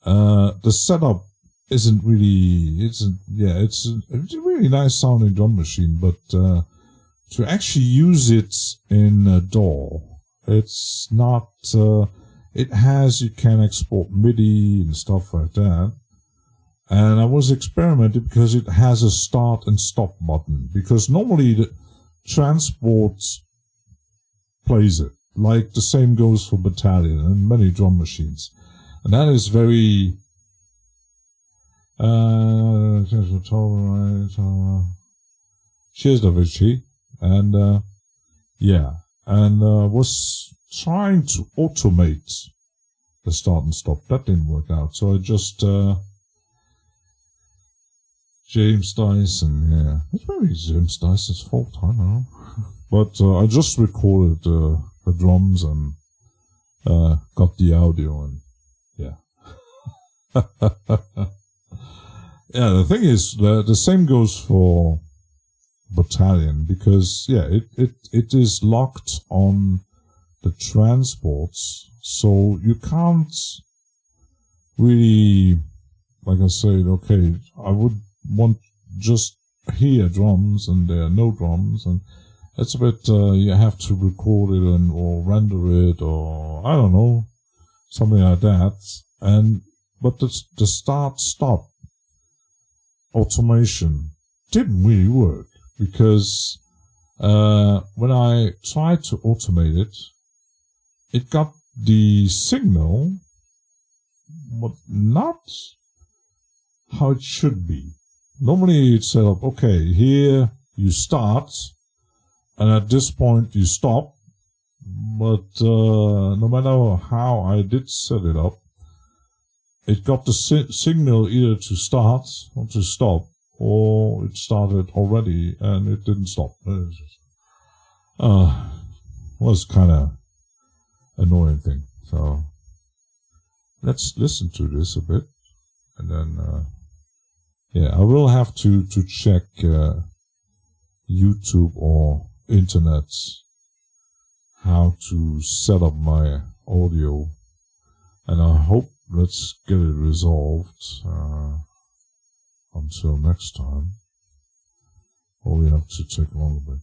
the setup isn't really it's a really nice sounding drum machine, but to actually use it in a DAW, it's not. It has, you can export MIDI and stuff like that. And I was experimenting because it has a start and stop button. Because normally the transport plays it. Like the same goes for Battalion and many drum machines. And that is very... cheers, Davichi. And, yeah. And was trying to automate the start and stop. That didn't work out. So I just... James Dyson, yeah. It's maybe James Dyson's fault, I don't know. But I just recorded the drums and got the audio and yeah. Yeah, the thing is, the same goes for Battalion because, yeah, it is locked on the transports, so you can't really, like I said, okay, I would want just hear drums and there are no drums, and it's a bit you have to record it or render it or I don't know, something like that. But the start stop automation didn't really work because when I tried to automate it, it got the signal but not how it should be. Normally it's set up, okay, here you start, and at this point you stop, but no matter how I did set it up, it got the signal either to start or to stop, or it started already and it didn't stop. It was kind of annoying thing. So let's listen to this a bit, and then yeah, I will have to check YouTube or internet how to set up my audio, and I hope let's get it resolved until next time. Or we have to take a little bit.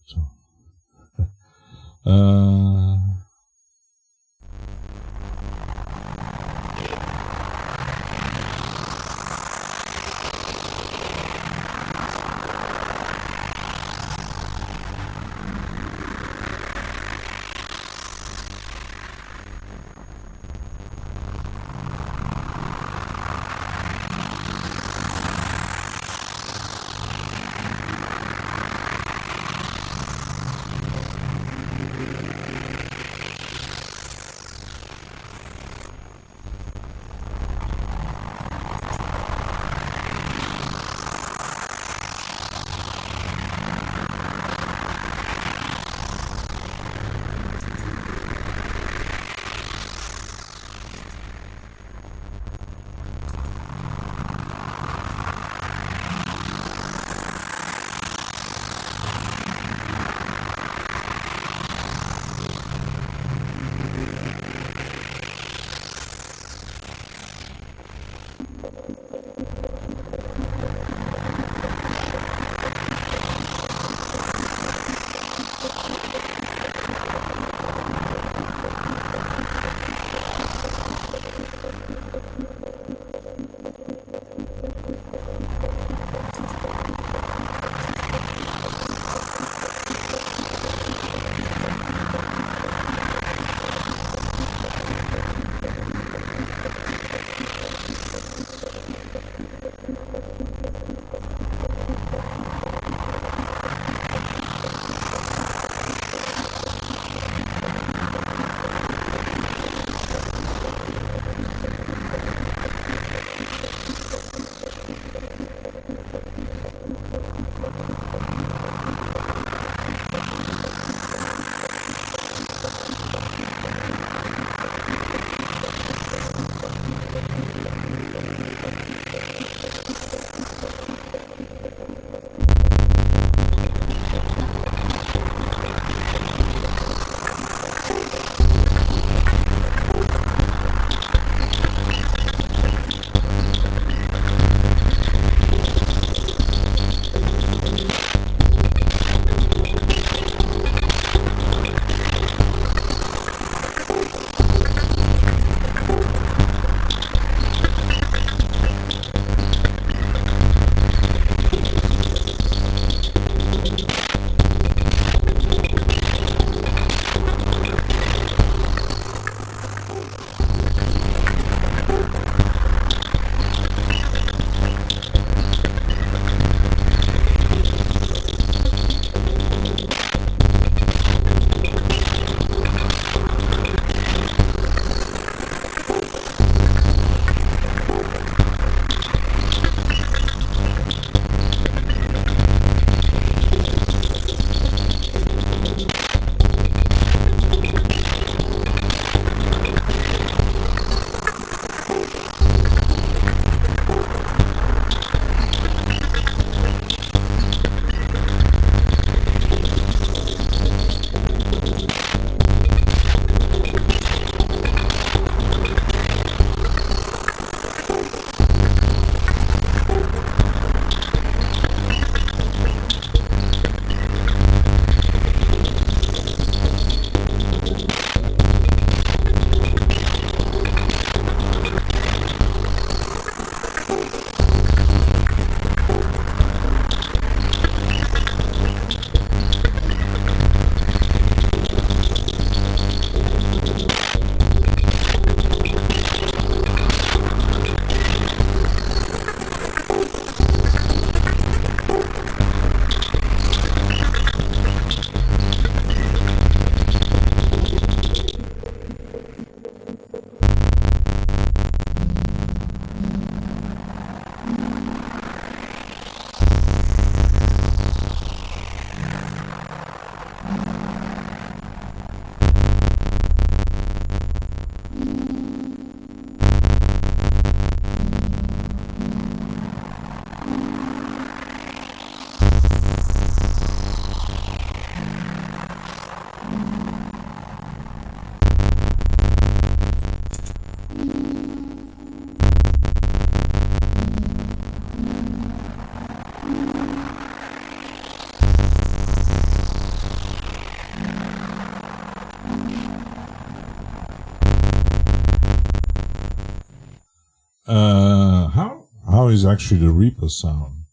how is actually the Reaper sound?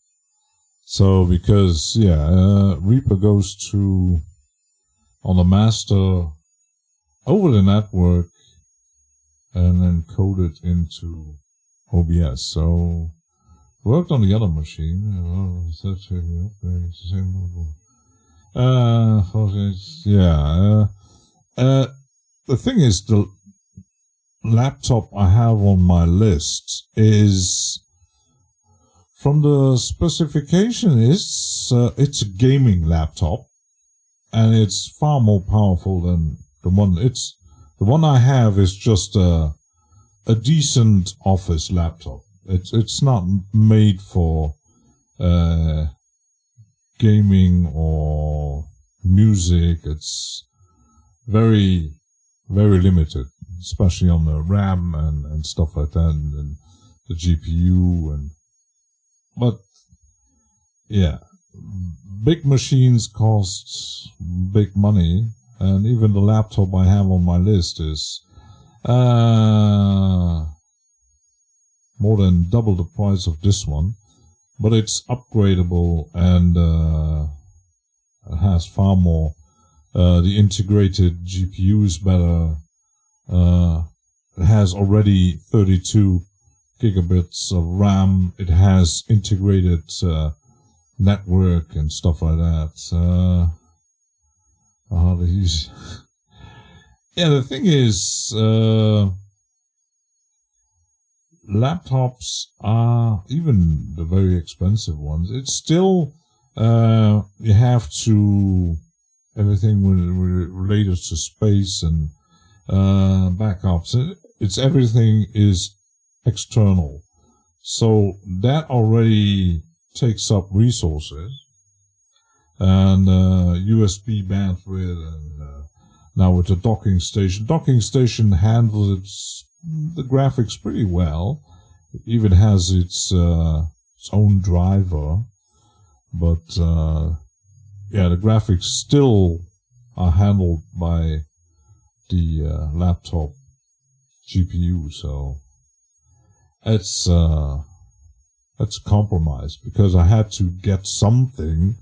So because Reaper goes to on the master over the network and then code it into OBS. So worked on the other machine. The thing is, the laptop I have on my list is, from the specification, it's a gaming laptop, and it's far more powerful than the one. The one I have is just a decent office laptop. It's not made for gaming or music. It's very, very limited, especially on the RAM and stuff like that, and the GPU. But yeah, big machines cost big money, and even the laptop I have on my list is more than double the price of this one, but it's upgradable and it has far more. The integrated GPU is better. It has already 32 gigabits of RAM. It has integrated network and stuff like that. The thing is, laptops are, even the very expensive ones, it's still, you have to, everything related to space and backups. Everything is external. So that already takes up resources and USB bandwidth, and now with the docking station handles the graphics pretty well. It even has its own driver, but the graphics still are handled by the laptop GPU. So it's a compromise, because I had to get something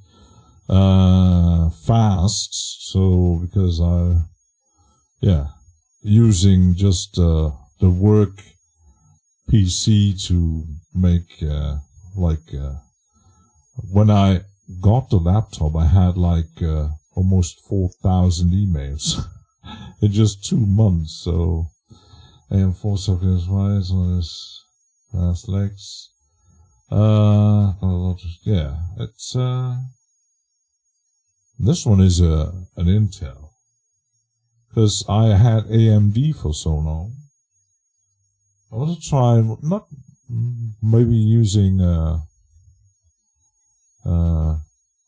fast. So because using just the work PC to make when I got the laptop, I had almost 4,000 emails in just 2 months. So AM 4 seconds rise on this last legs. It's this one is an Intel, because I had AMD for so long. I want to try maybe using an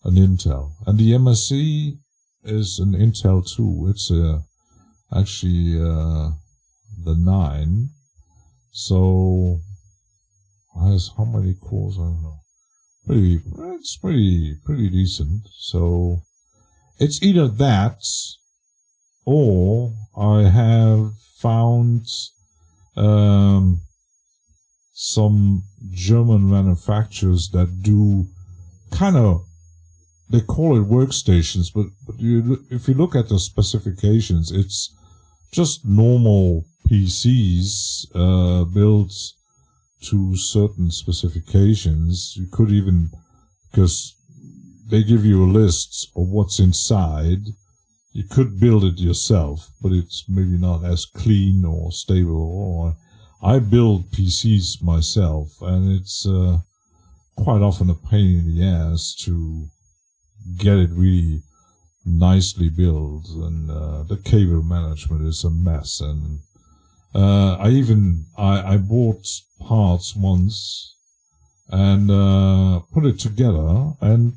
Intel, and the MSC is an Intel too. It's actually the 9. So has how many cores? I don't know. It's pretty decent. So it's either that, or I have found some German manufacturers that do kind of, they call it workstations, but if you look at the specifications, it's just normal PCs built to certain specifications. You could even, because they give you a list of what's inside, you could build it yourself, but it's maybe not as clean or stable. Or I build PCs myself, and it's quite often a pain in the ass to get it really nicely built, and the cable management is a mess. And I bought parts once and put it together, and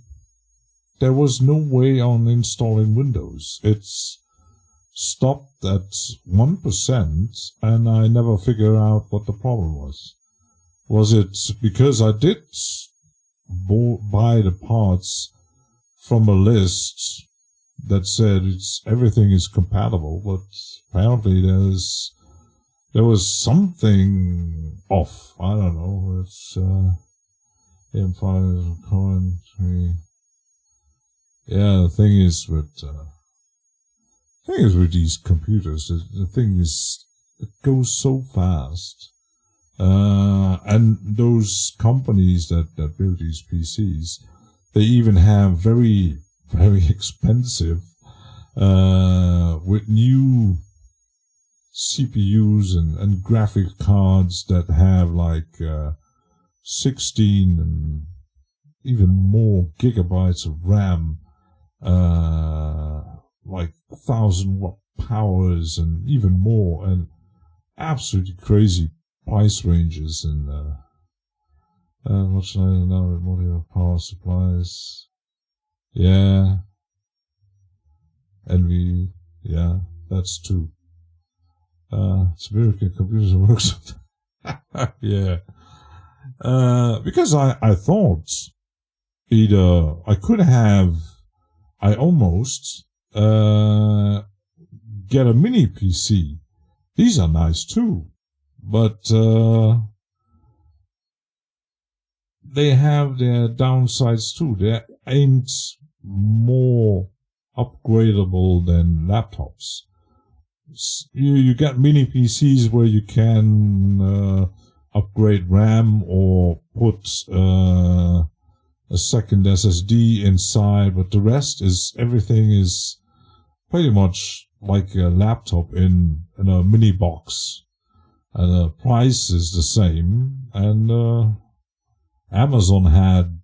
there was no way on installing Windows. It's stopped at 1%, and I never figured out what the problem was. Was it because I did buy the parts from a list that said everything is compatible, but apparently there's there was something off. I don't know. It's M5 current. Yeah, the thing is with these computers, the thing is, it goes so fast. And those companies that build these PCs, they even have very, very expensive, with new CPUs and graphic cards that have like 16 and even more gigabytes of RAM, like 1,000 watt powers and even more, and absolutely crazy price ranges. And what should I know? Module power supplies. Yeah. Envy. Yeah, that's two. It's American computers works. Yeah. Because I thought either I could have, I almost get a mini PC. These are nice too, but they have their downsides too. They ain't more upgradable than laptops. You get mini PCs where you can upgrade RAM or put a second SSD inside, but the rest is, everything is pretty much like a laptop in a mini box, and the price is the same. And Amazon had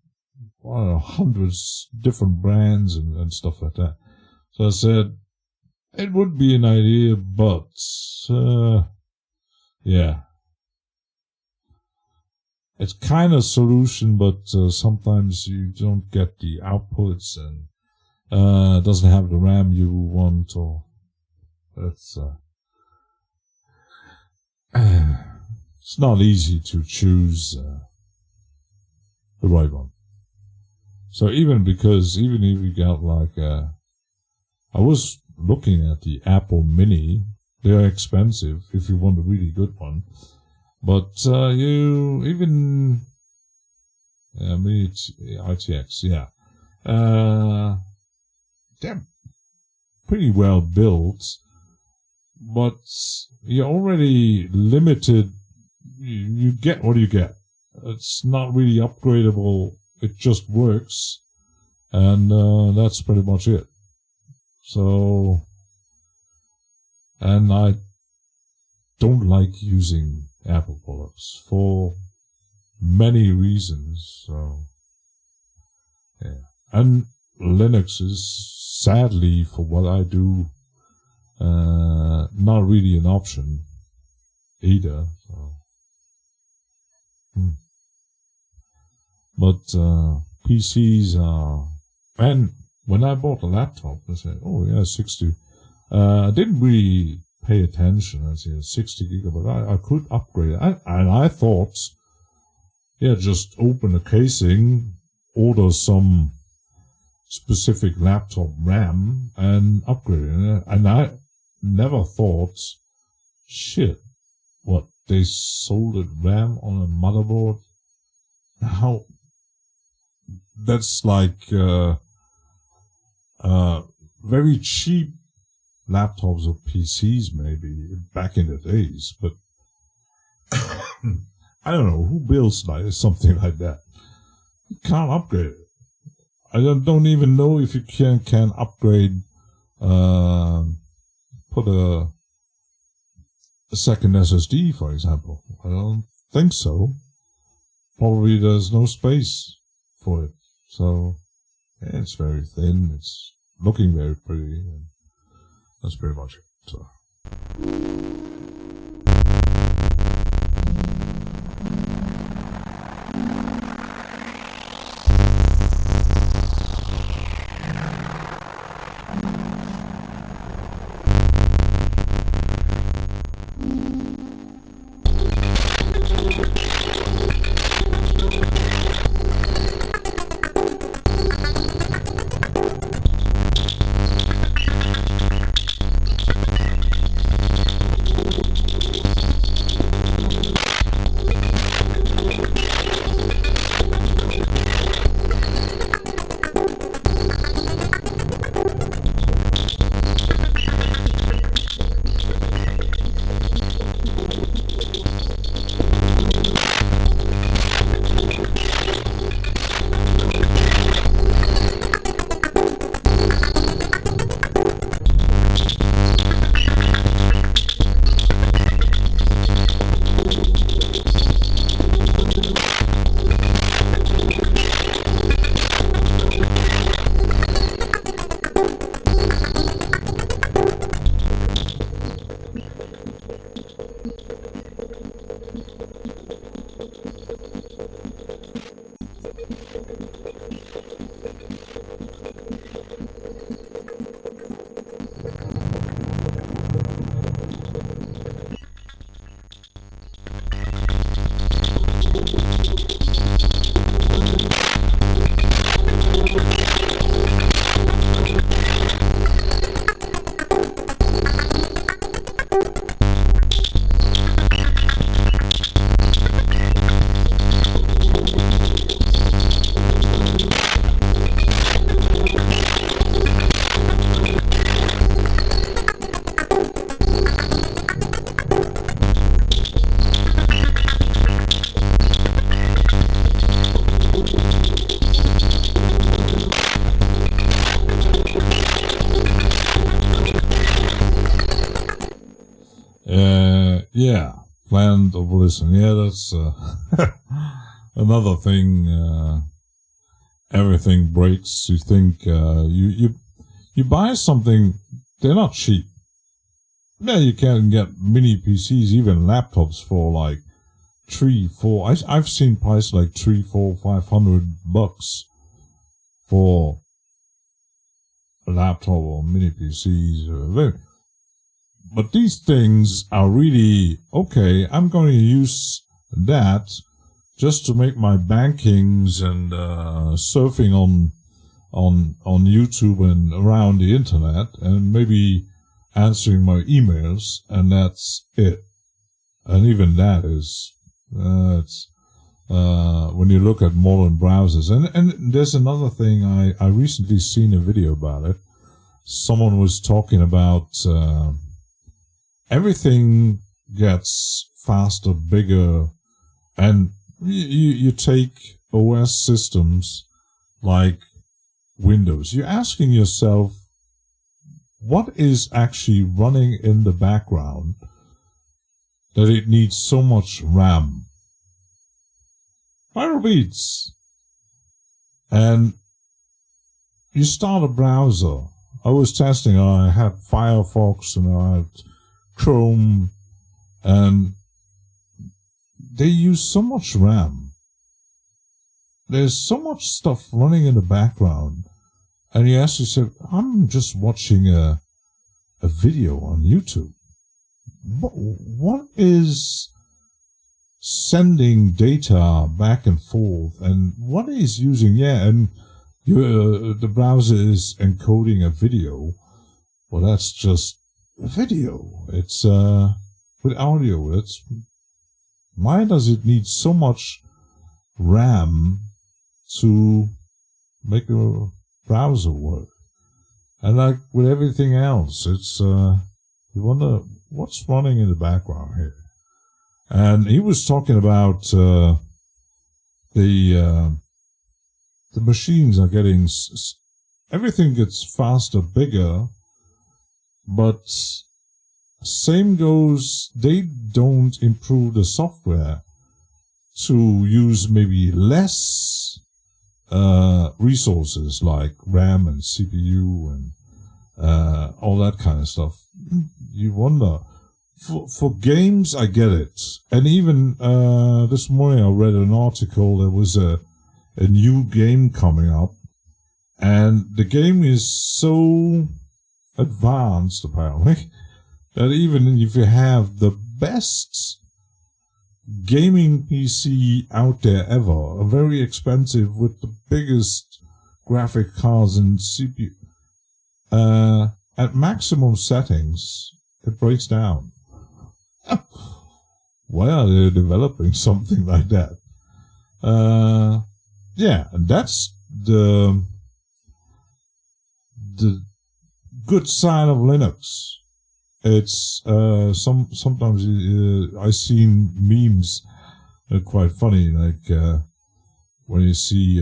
hundreds different brands and stuff like that. So I said it would be an idea, but yeah, it's kind of a solution, but sometimes you don't get the outputs, and doesn't have the RAM you want, or it's it's not easy to choose the right one. So even if you got like I was looking at the Apple Mini, they're expensive if you want a really good one. But you even Mini RTX, yeah, they're pretty well built, but you're already limited. You get what you get. It's not really upgradable. It just works, and that's pretty much it. So, and I don't like using Apple products for many reasons. So, yeah. And Linux is, sadly, for what I do, not really an option either. So. But PCs are, and when I bought a laptop, I said, oh yeah, 60. I didn't really pay attention. I said 60 gigabyte. I could upgrade it. And I thought, yeah, just open a casing, order some specific laptop RAM, and upgrade it. And I never thought, shit, what, they soldered RAM on a motherboard? How? That's like very cheap laptops or PCs maybe back in the days, but I don't know who builds like something like that. You can't upgrade it. I don't even know if you can upgrade, put a second SSD, for example. I don't think so. Probably there's no space for it. So, yeah, it's very thin. It's looking very pretty. And that's pretty much it. So. Yeah, planned obsolescence. Yeah, that's another thing. Everything breaks. You think you buy something, they're not cheap. Yeah, you can get mini PCs, even laptops for like $300, $400. I've seen prices like $300, $400, $500 for a laptop or mini PCs. But these things are really okay. I'm going to use that just to make my bankings and surfing on YouTube and around the internet, and maybe answering my emails, and that's it. And even that is it's when you look at modern browsers. And there's another thing. I recently seen a video about it. Someone was talking about everything gets faster, bigger, and you take OS systems like Windows. You're asking yourself, what is actually running in the background that it needs so much RAM? Viral beats. And you start a browser. I was testing, I had Firefox and I had Chrome, and they use so much RAM. There's so much stuff running in the background, and you ask yourself, I'm just watching a video on YouTube. What is sending data back and forth, and what is using, and the browser is encoding a video. Well, that's just a video. It's with audio. Why does it need so much RAM to make a browser work? And like with everything else, it's you wonder what's running in the background here. And he was talking about the machines are getting everything gets faster, bigger, but same goes, they don't improve the software to use maybe less resources like RAM and CPU and all that kind of stuff. You wonder. For games, I get it. And even this morning I read an article, there was a new game coming up, and the game is so advanced, apparently, that even if you have the best gaming PC out there ever, very expensive with the biggest graphic cards and CPU, at maximum settings, it breaks down. Why are they developing something like that? And that's the good side of Linux. It's sometimes I see memes quite funny, like when you see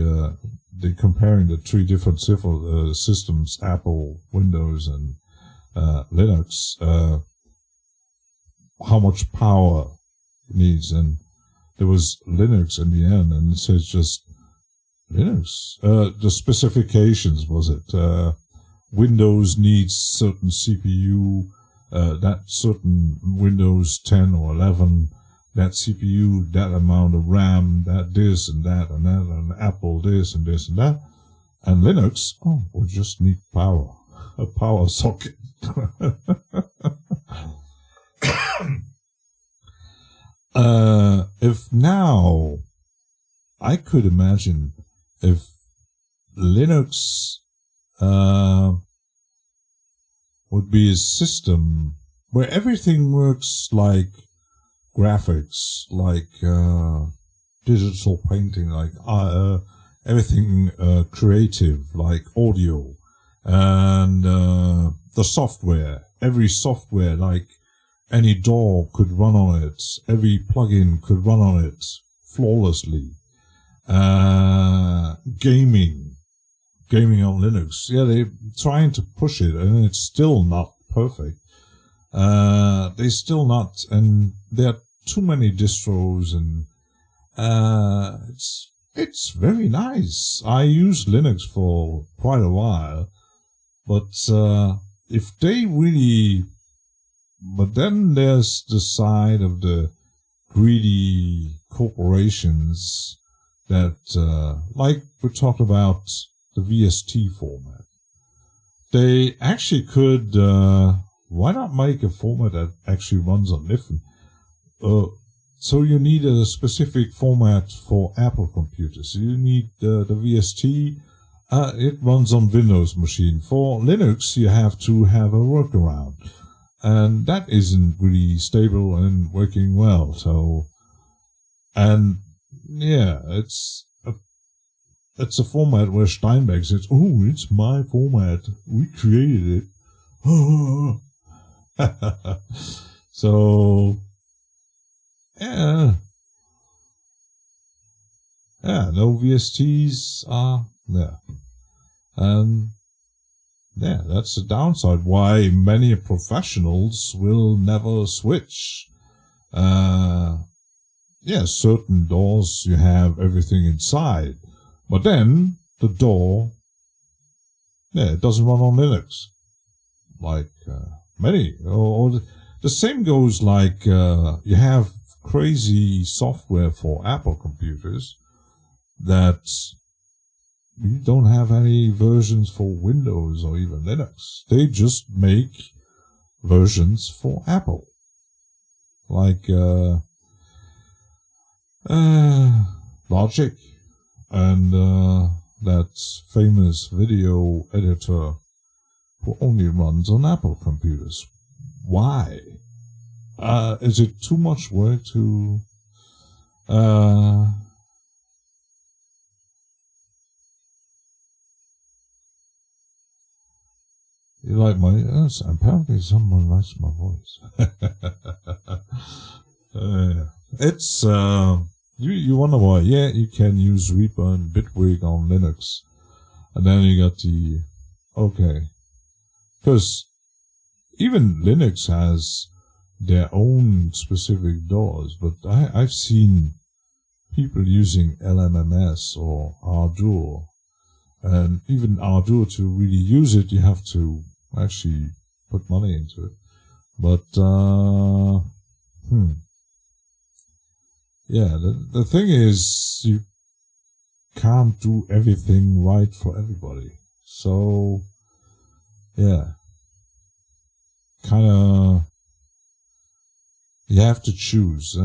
they comparing the three different systems, Apple, Windows, and Linux, how much power it needs. And there was Linux in the end, and it says just Linux. The specifications, was it? Windows needs certain CPU, that certain Windows 10 or 11, that CPU, that amount of RAM, that this and that and that, and Apple this and this and that. And Linux, we just need power. A power socket. If now, I could imagine if Linux would be a system where everything works like graphics, like digital painting, like everything creative, like audio, and the software, every software, like any DAW could run on it, every plugin could run on it flawlessly. Gaming on Linux, they're trying to push it, and it's still not perfect. They still not, and there are too many distros, and it's very nice. I use Linux for quite a while, but if they really, but then there's the side of the greedy corporations that, like we talked about the VST format. They actually could, why not make a format that actually runs on different, so you need a specific format for Apple computers. You need the VST, it runs on Windows machine. For Linux, you have to have a workaround. And that isn't really stable and working well. So, and yeah, it's a format where Steinbeck says, "Oh, it's my format. We created it." So, yeah, no VSTs are there, and yeah, that's the downside. Why many professionals will never switch. Certain doors you have everything inside, but then the door, it doesn't run on Linux. Like many, or the same goes like you have crazy software for Apple computers that you don't have any versions for Windows or even Linux. They just make versions for Apple. Like Logic and that famous video editor who only runs on Apple computers. Why? Is it too much work to you like my... apparently someone likes my voice. It's... You wonder why. Yeah, you can use Reaper and Bitwig on Linux. And then you got the... Okay. Because even Linux has their own specific doors. But I've seen people using LMMS or Ardour. And even Ardour, to really use it, you have to actually put money into it. But, yeah, the thing is, you can't do everything right for everybody. So, yeah, kinda, you have to choose.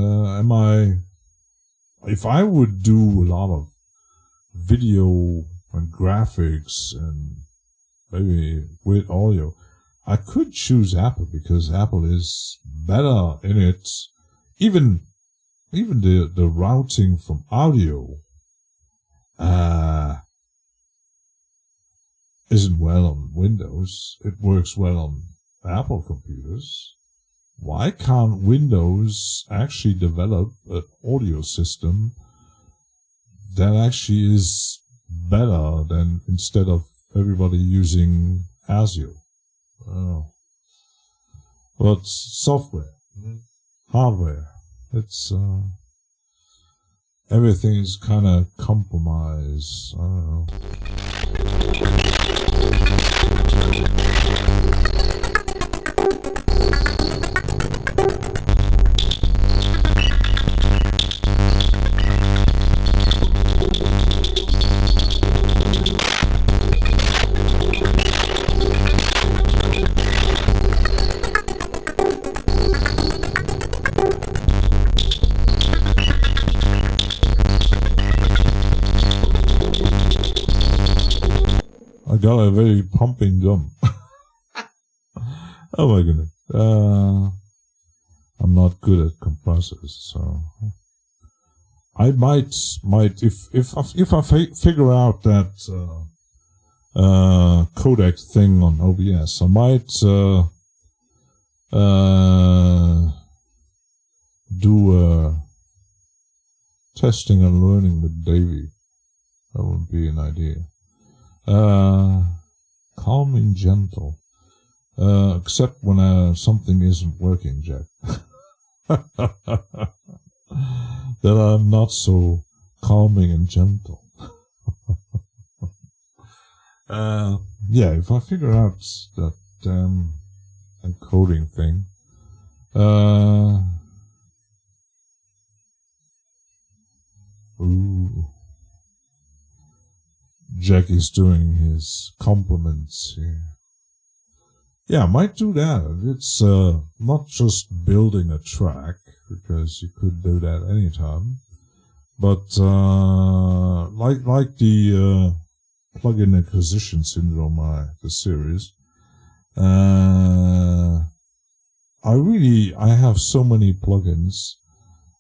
If I would do a lot of video and graphics and maybe with audio, I could choose Apple because Apple is better in it. Even the routing from audio isn't well on Windows. It works well on Apple computers. Why can't Windows actually develop an audio system that actually is better than instead of everybody using Azure? But software, hardware, it's everything is kind of compromised. I don't know. I got a very pumping drum. Oh my goodness. I'm not good at compressors, so I might if I figure out that codec thing on OBS, I might do testing and learning with Davey. That would be an idea. Calm and gentle. except when something isn't working, Jack. Then I'm not so calming and gentle. Yeah, if I figure out that damn encoding thing, ooh, Jack is doing his compliments here. Yeah, I might do that. It's not just building a track, because you could do that anytime, but like the plugin acquisition syndrome, the series. I have so many plugins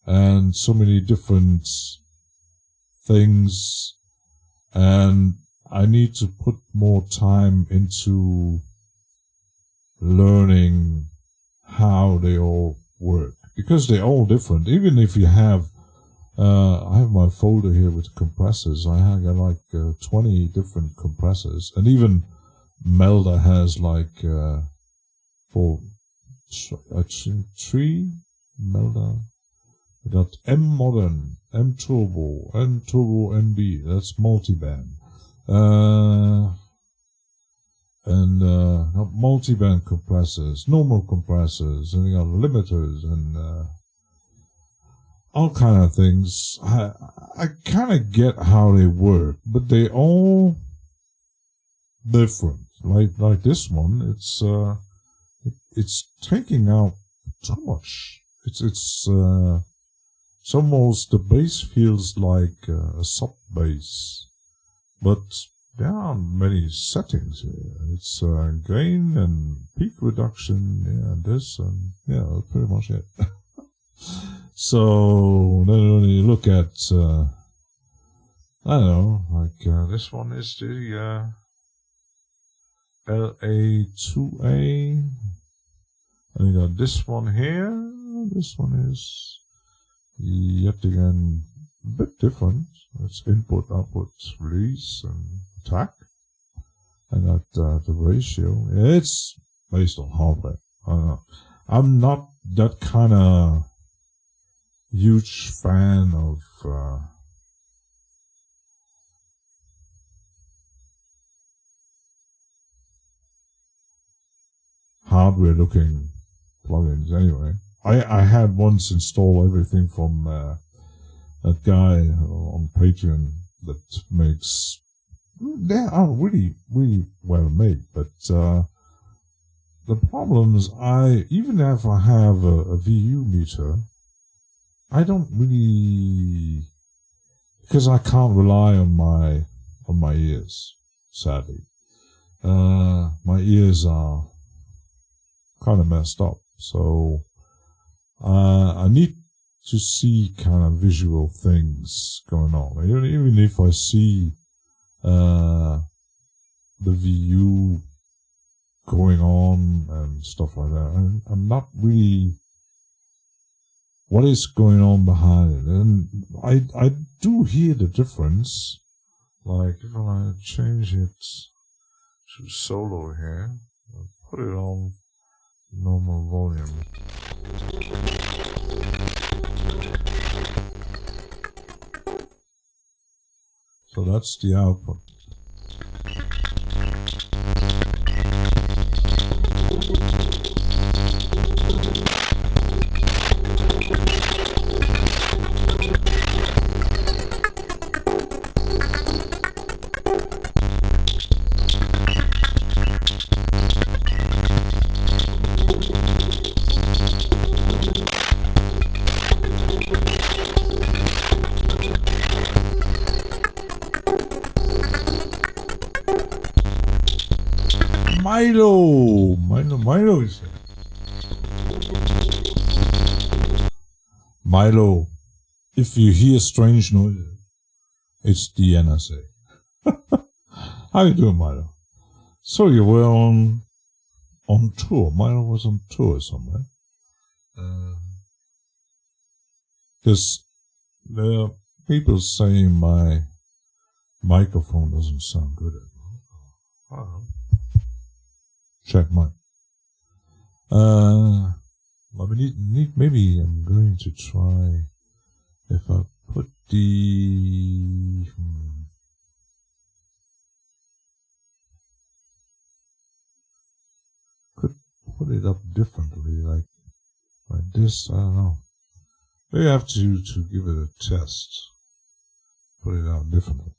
and so many different things, and I need to put more time into learning how they all work, because they're all different. Even if you have, I have my folder here with compressors. I have got like 20 different compressors, and even Melda has like three Melda. I got M Modern, M Turbo, N Turbo NB. That's multiband. And multiband compressors, normal compressors, and you got limiters and all kind of things. I kind of get how they work, but they all different. Like this one, it's taking out too much. It's almost, the bass feels like a sub bass, but there are many settings here. It's gain and peak reduction, this, and that's pretty much it. So then when you look at, I don't know, like this one is the LA2A, and you got this one here. This one is yet again a bit different. It's input, output, release, and attack. I got the ratio. It's based on hardware. I'm not that kind of huge fan of hardware looking plugins anyway. I had once installed everything from that guy on Patreon that makes, they are really, really well made, but the problem is, even if I have a VU meter, I don't really, because I can't rely on my ears, sadly. My ears are kind of messed up, so I need to see kind of visual things going on. Even if I see the VU going on and stuff like that, I'm not really what is going on behind it. And I do hear the difference. Like if I change it to solo here, I'll put it on normal volume. So that's the output. Milo is here. Milo, if you hear strange noises, it's the NSA. How you doing, Milo? So you were on tour. Milo was on tour somewhere. Because there are people saying my microphone doesn't sound good. I don't know. Check mine. maybe I'm going to try if I put the could put it up differently, like this. I don't know. Maybe I have to give it a test. Put it out differently.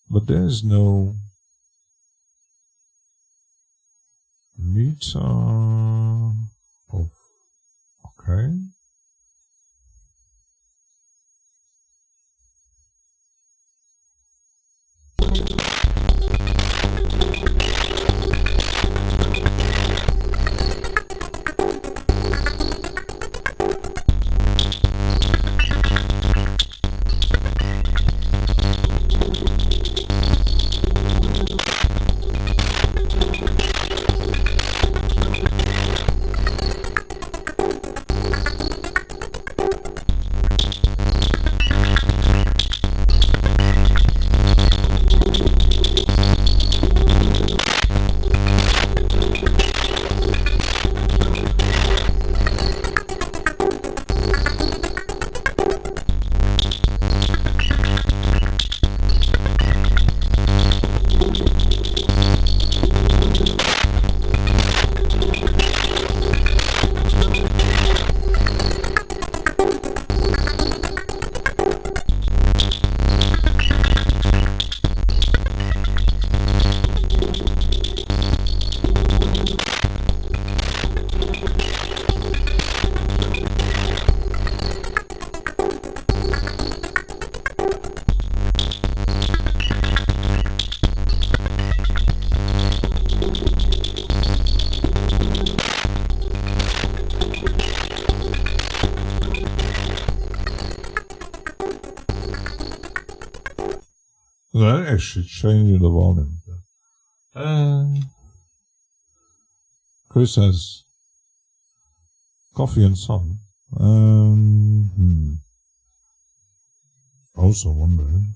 But there's no meter of, okay. That actually changed the volume. Chris has coffee and sun. Also wondering.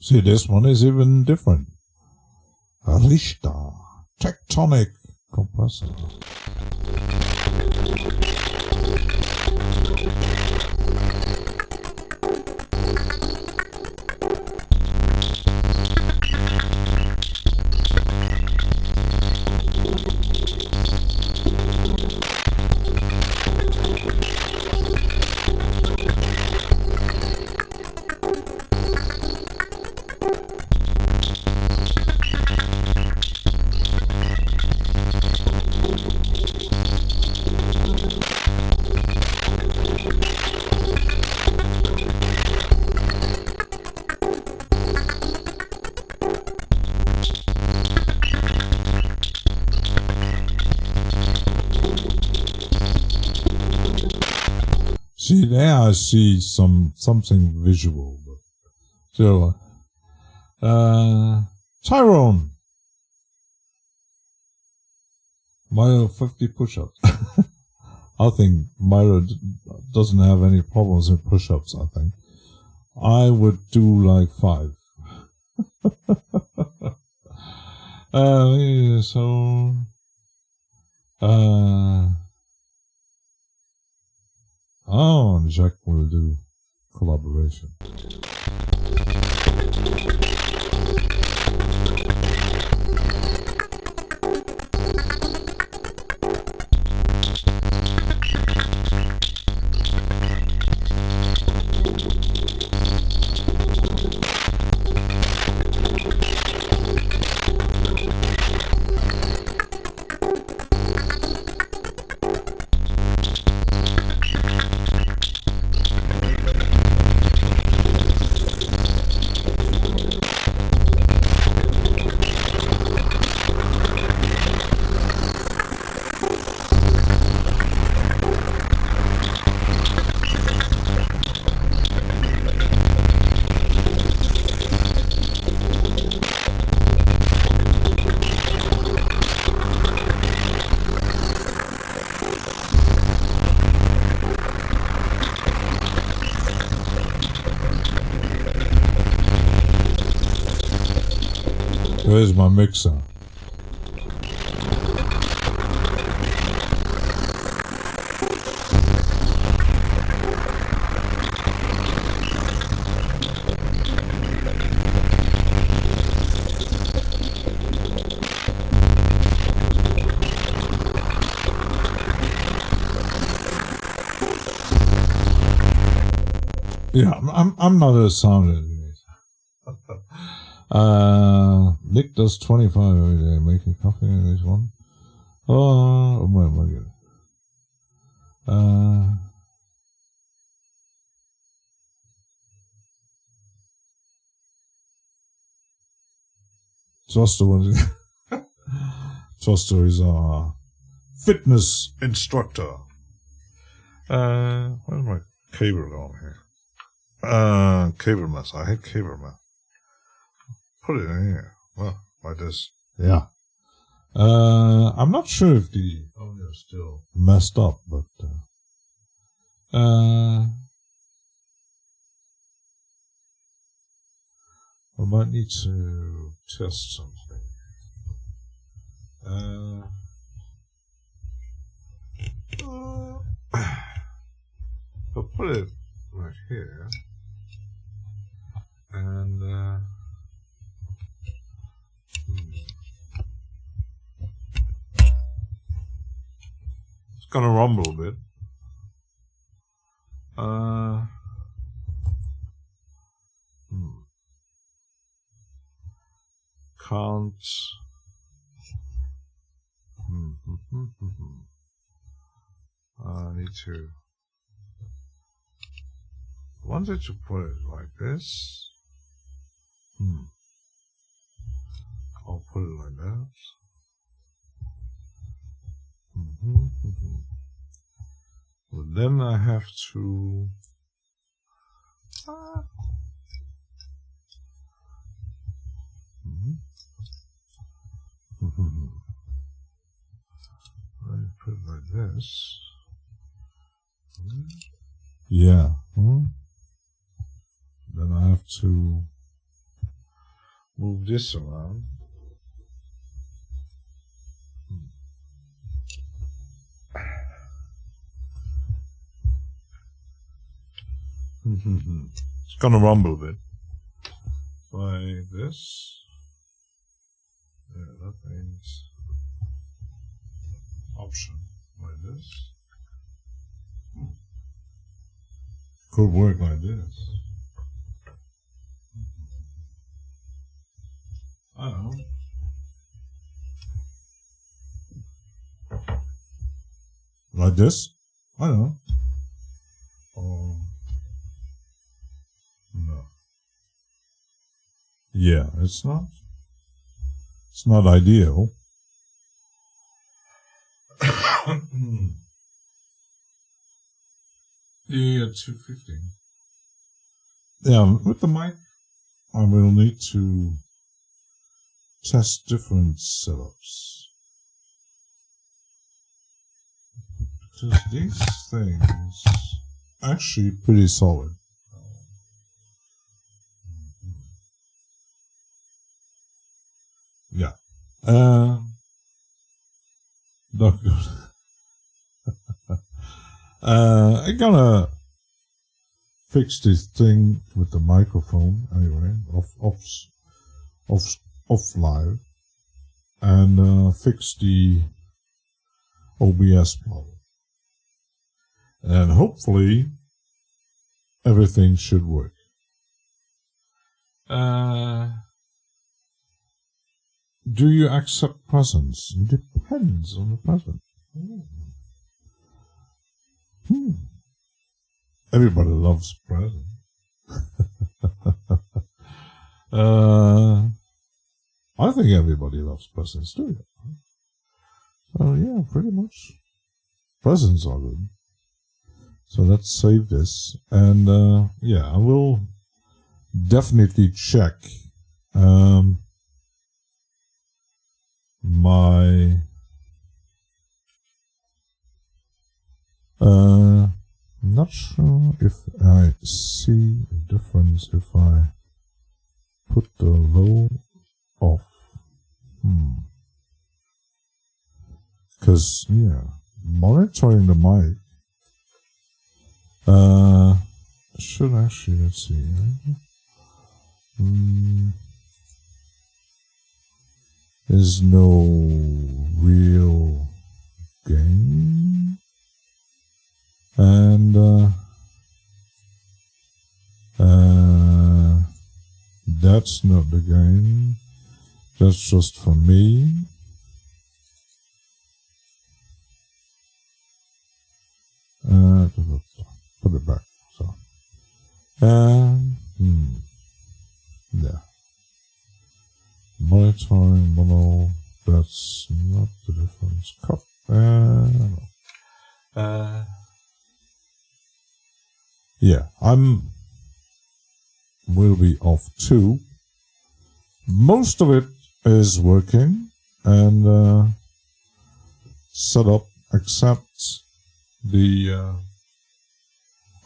See, this one is even different. Richter tectonic compressor. See, there I see something visual. But so, Tyrone, Myro 50 push-ups. I think Myro doesn't have any problems with push-ups, I think. I would do like 5. And Jack will do collaboration. There's my mixer. Yeah, I'm not a sound engineer. Nick does 25 every day, making coffee in this one. Oh my god. Toaster is our fitness instructor. Where's my cable on here? Cable mess. I hate cable mess. Put it in here. Well, like this. Yeah. I'm not sure if the audio is still messed up, but I might need to test something. I'll put it right here, and it's gonna rumble a bit. Can't. I need to. Wanted to put it like this. I'll put it like that. But then I have to. Let me put it like this. Yeah. Then I have to move this around. It's gonna rumble a bit. Like this. Yeah, that means option like this. Could work like this. I don't know. Like this? I don't know. No. Yeah, it's not. It's not ideal. Yeah, 250. Yeah, with the mic, I will need to test different setups. Because these things are actually pretty solid. Yeah. Not good. I'm gonna fix this thing with the microphone anyway, off live, and fix the OBS problem. And hopefully everything should work. Do you accept presents? It depends on the present. Everybody loves presents. I think everybody loves presents too. So yeah, pretty much. Presents are good. So let's save this. And yeah, I will definitely check my I'm not sure if I see a difference if I put the low off Because, yeah, monitoring the mic should actually, let's see. There's no real gain. And that's not the gain. That's just for me. Put it back. So, yeah. Monitoring mono. That's not the difference. Cut. No. Yeah, will be off too. Most of it is working and set up except the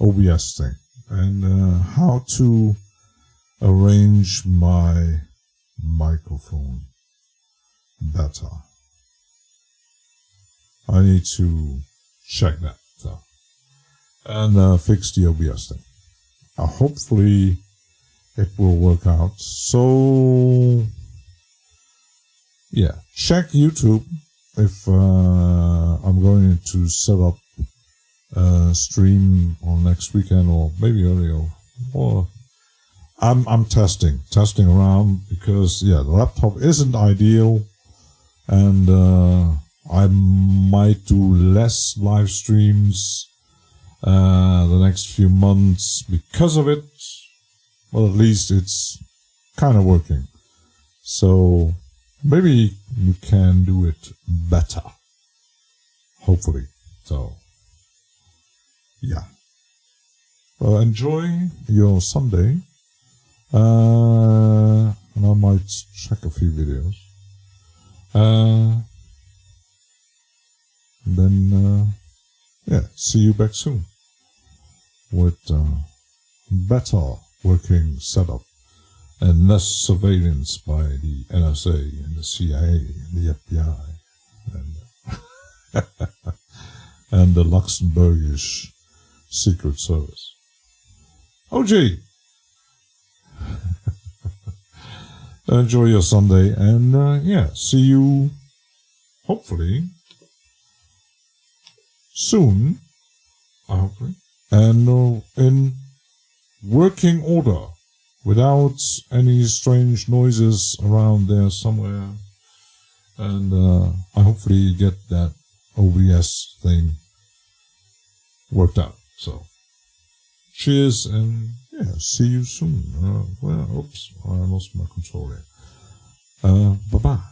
OBS thing and how to arrange my microphone better. I need to check that though. And fix the OBS thing. Hopefully it will work out. So yeah, check YouTube if I'm going to set up a stream on next weekend or maybe earlier. Or I'm testing around because yeah, the laptop isn't ideal and I might do less live streams the next few months because of it. Well, at least it's kind of working. So maybe we can do it better. Hopefully. So, yeah. Well, enjoy your Sunday. And I might check a few videos. Then, yeah, see you back soon with better working setup and less surveillance by the NSA and the CIA and the FBI and, and the Luxembourgish Secret Service. OG! Enjoy your Sunday and yeah, see you hopefully soon, hopefully, and in working order without any strange noises around there somewhere, and I hopefully get that OBS thing worked out. So cheers and yeah, see you soon. Well, oops, I lost my control here. Bye bye.